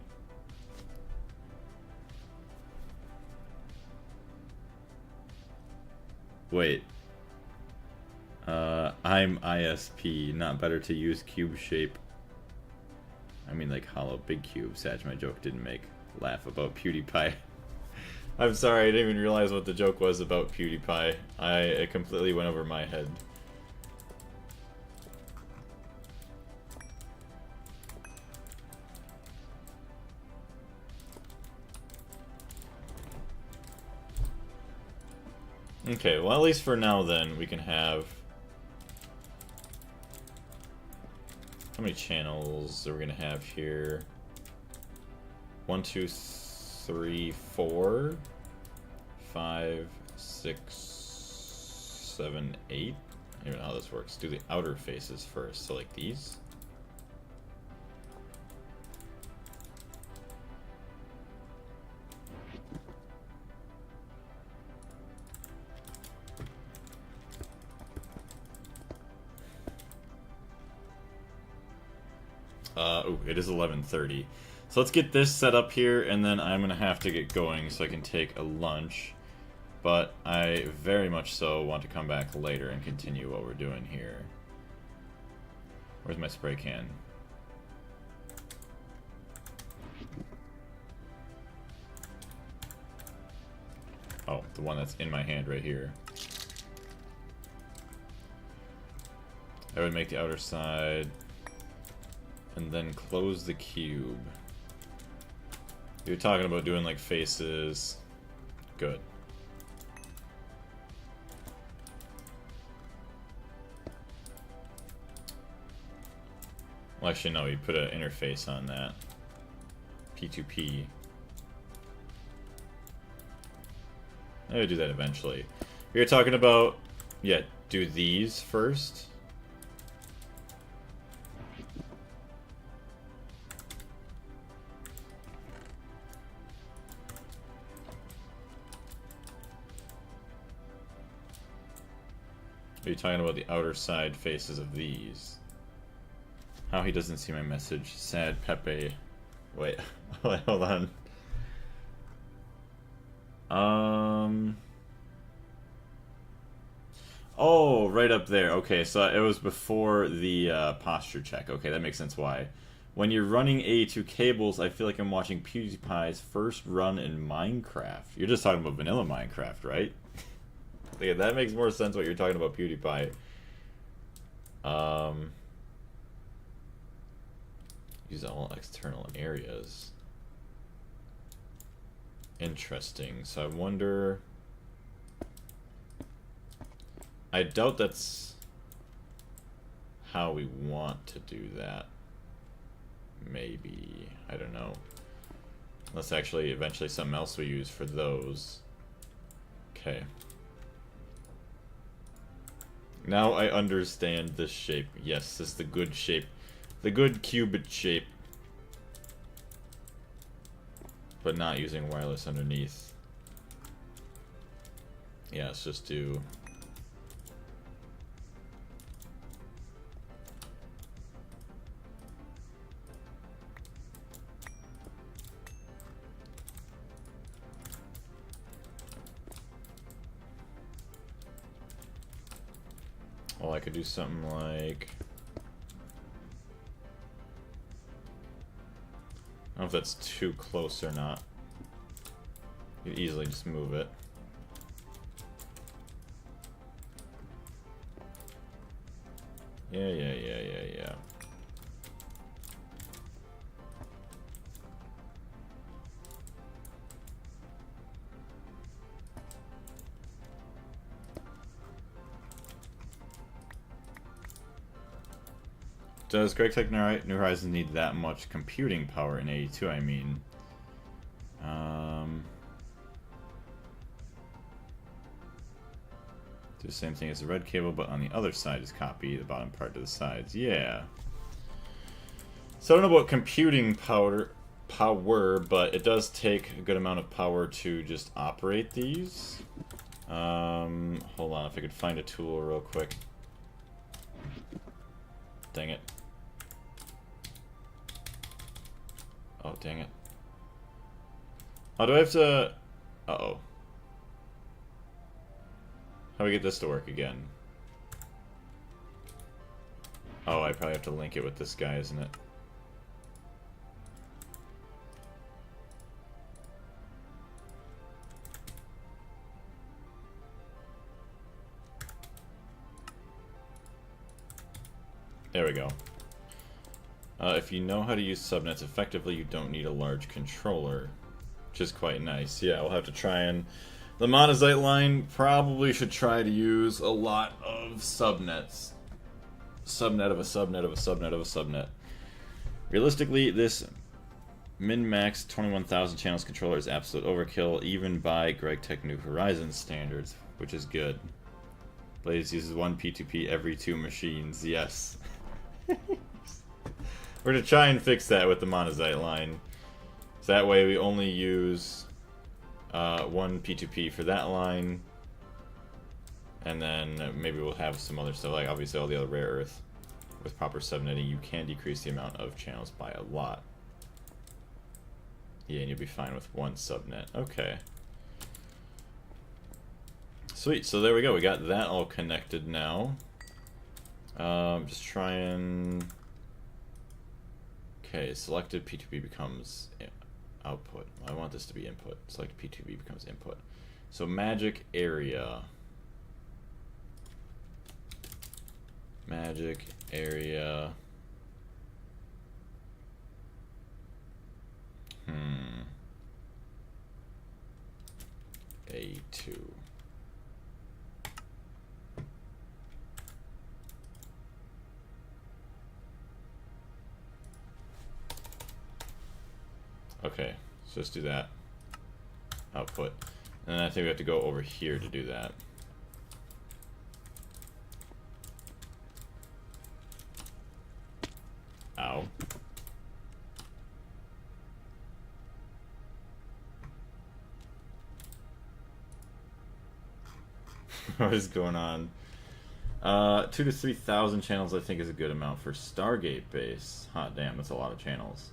Wait. I'm ISP, not better to use cube shape. I mean like hollow big cube. Satch, my joke didn't make laugh about PewDiePie. I'm sorry, I didn't even realize what the joke was about PewDiePie. It completely went over my head. Okay, well at least for now then, we can have... How many channels are we gonna have here? 1, 2, 3, 4, 5, 6, 7, 8. I don't even know how this works. Do the outer faces first, so like these. Oh, it is 11:30. So let's get this set up here, and then I'm gonna have to get going so I can take a lunch. But I very much so want to come back later and continue what we're doing here. Where's my spray can? Oh, the one that's in my hand right here. I would make the outer side and then close the cube. You're talking about doing like faces. Good. Well, actually, no, you put an interface on that. P2P. I would do that eventually. You're talking about, yeah, do these first. Are you talking about the outer side faces of these? How he doesn't see my message. Sad Pepe. Wait, hold on. Oh, right up there. Okay, so it was before the posture check. Okay, that makes sense why. When you're running AE2 cables, I feel like I'm watching PewDiePie's first run in Minecraft. You're just talking about vanilla Minecraft, right? Yeah, that makes more sense what you're talking about PewDiePie. Use all external areas. Interesting. So I wonder... I doubt that's how we want to do that. Maybe. I don't know. Unless actually eventually something else we use for those. Okay. Now I understand this shape. Yes, this is the good shape. The good cubit shape. But not using wireless underneath. Yeah, let's just do... Oh, I could do something like... I don't know if that's too close or not. You could easily just move it. Yeah. Does Great Tech New Horizons need that much computing power in AE2, I mean? Do the same thing as the red cable, but on the other side is copy the bottom part to the sides. Yeah. So I don't know about computing power, but it does take a good amount of power to just operate these. Hold on, if I could find a tool real quick. Dang it. Oh, dang it. Oh, do I have to... Uh-oh. How How do we get this to work again? Oh, I probably have to link it with this guy, isn't it? There we go. If you know how to use subnets effectively, you don't need a large controller, which is quite nice. Yeah, we'll have to try and... The Monazite line probably should try to use a lot of subnets. Subnet of a subnet of a subnet of a subnet. Realistically, this min-max 21,000 channels controller is absolute overkill, even by GregTech New Horizons standards, which is good. Blaze uses one P2P every 2 machines, yes. We're going to try and fix that with the Monazite line. So that way we only use one P2P for that line. And then maybe we'll have some other stuff, like obviously all the other rare earth. With proper subnetting, you can decrease the amount of channels by a lot. Yeah, and you'll be fine with one subnet. Okay. Sweet, so there we go. We got that all connected now. Just try and... Okay, selected P2P becomes output. I want this to be input. Selected P2P becomes input. So magic area. Magic area. A2. Okay, so let's do that. Output. And then I think we have to go over here to do that. Ow. What is going on? 2,000 to 3,000 channels I think is a good amount for Stargate base. Hot damn, that's a lot of channels.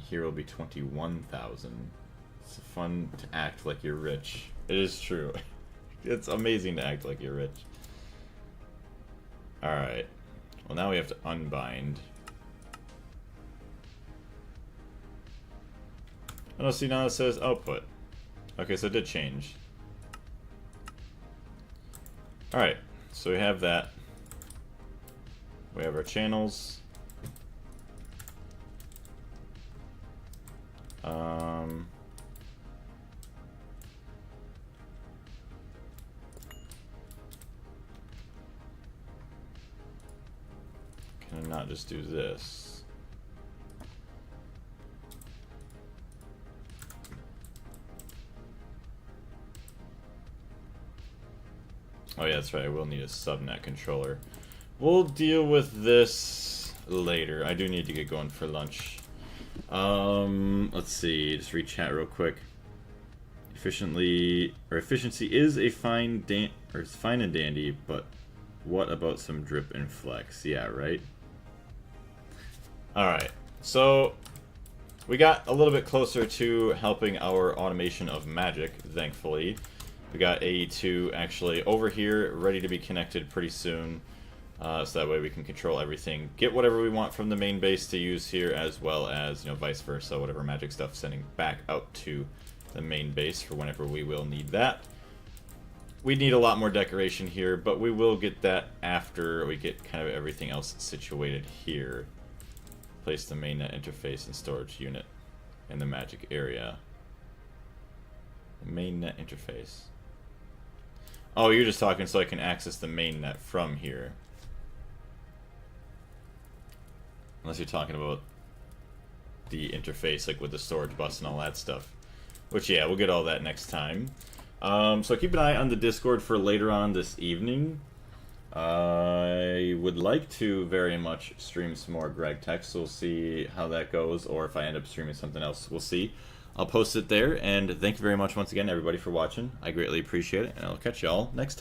Here will be 21,000. It's fun to act like you're rich. It is true. It's amazing to act like you're rich. Alright. Well, now we have to unbind. Oh, see, now it says output. Okay, so it did change. Alright, so we have that. We have our channels. Can I not just do this? Oh yeah, that's right, I will need a subnet controller. We'll deal with this later. I do need to get going for lunch. Let's see, just read chat real quick. Efficiency is a fine and dandy, but what about some drip and flex? Yeah, right? Alright, so we got a little bit closer to helping our automation of magic, thankfully. We got AE2 actually over here, ready to be connected pretty soon. So that way we can control everything, get whatever we want from the main base to use here, as well as, you know, vice versa, whatever magic stuff sending back out to the main base for whenever we will need that. We need a lot more decoration here, but we will get that after we get kind of everything else situated here. Place the mainnet interface and storage unit in the magic area. The mainnet interface. Oh, you're just talking so I can access the mainnet from here. Unless you're talking about the interface, like with the storage bus and all that stuff. Which, yeah, we'll get all that next time. So keep an eye on the Discord for later on this evening. I would like to very much stream some more GregTech, so we'll see how that goes, or if I end up streaming something else, we'll see. I'll post it there, and thank you very much once again, everybody, for watching. I greatly appreciate it, and I'll catch y'all next time.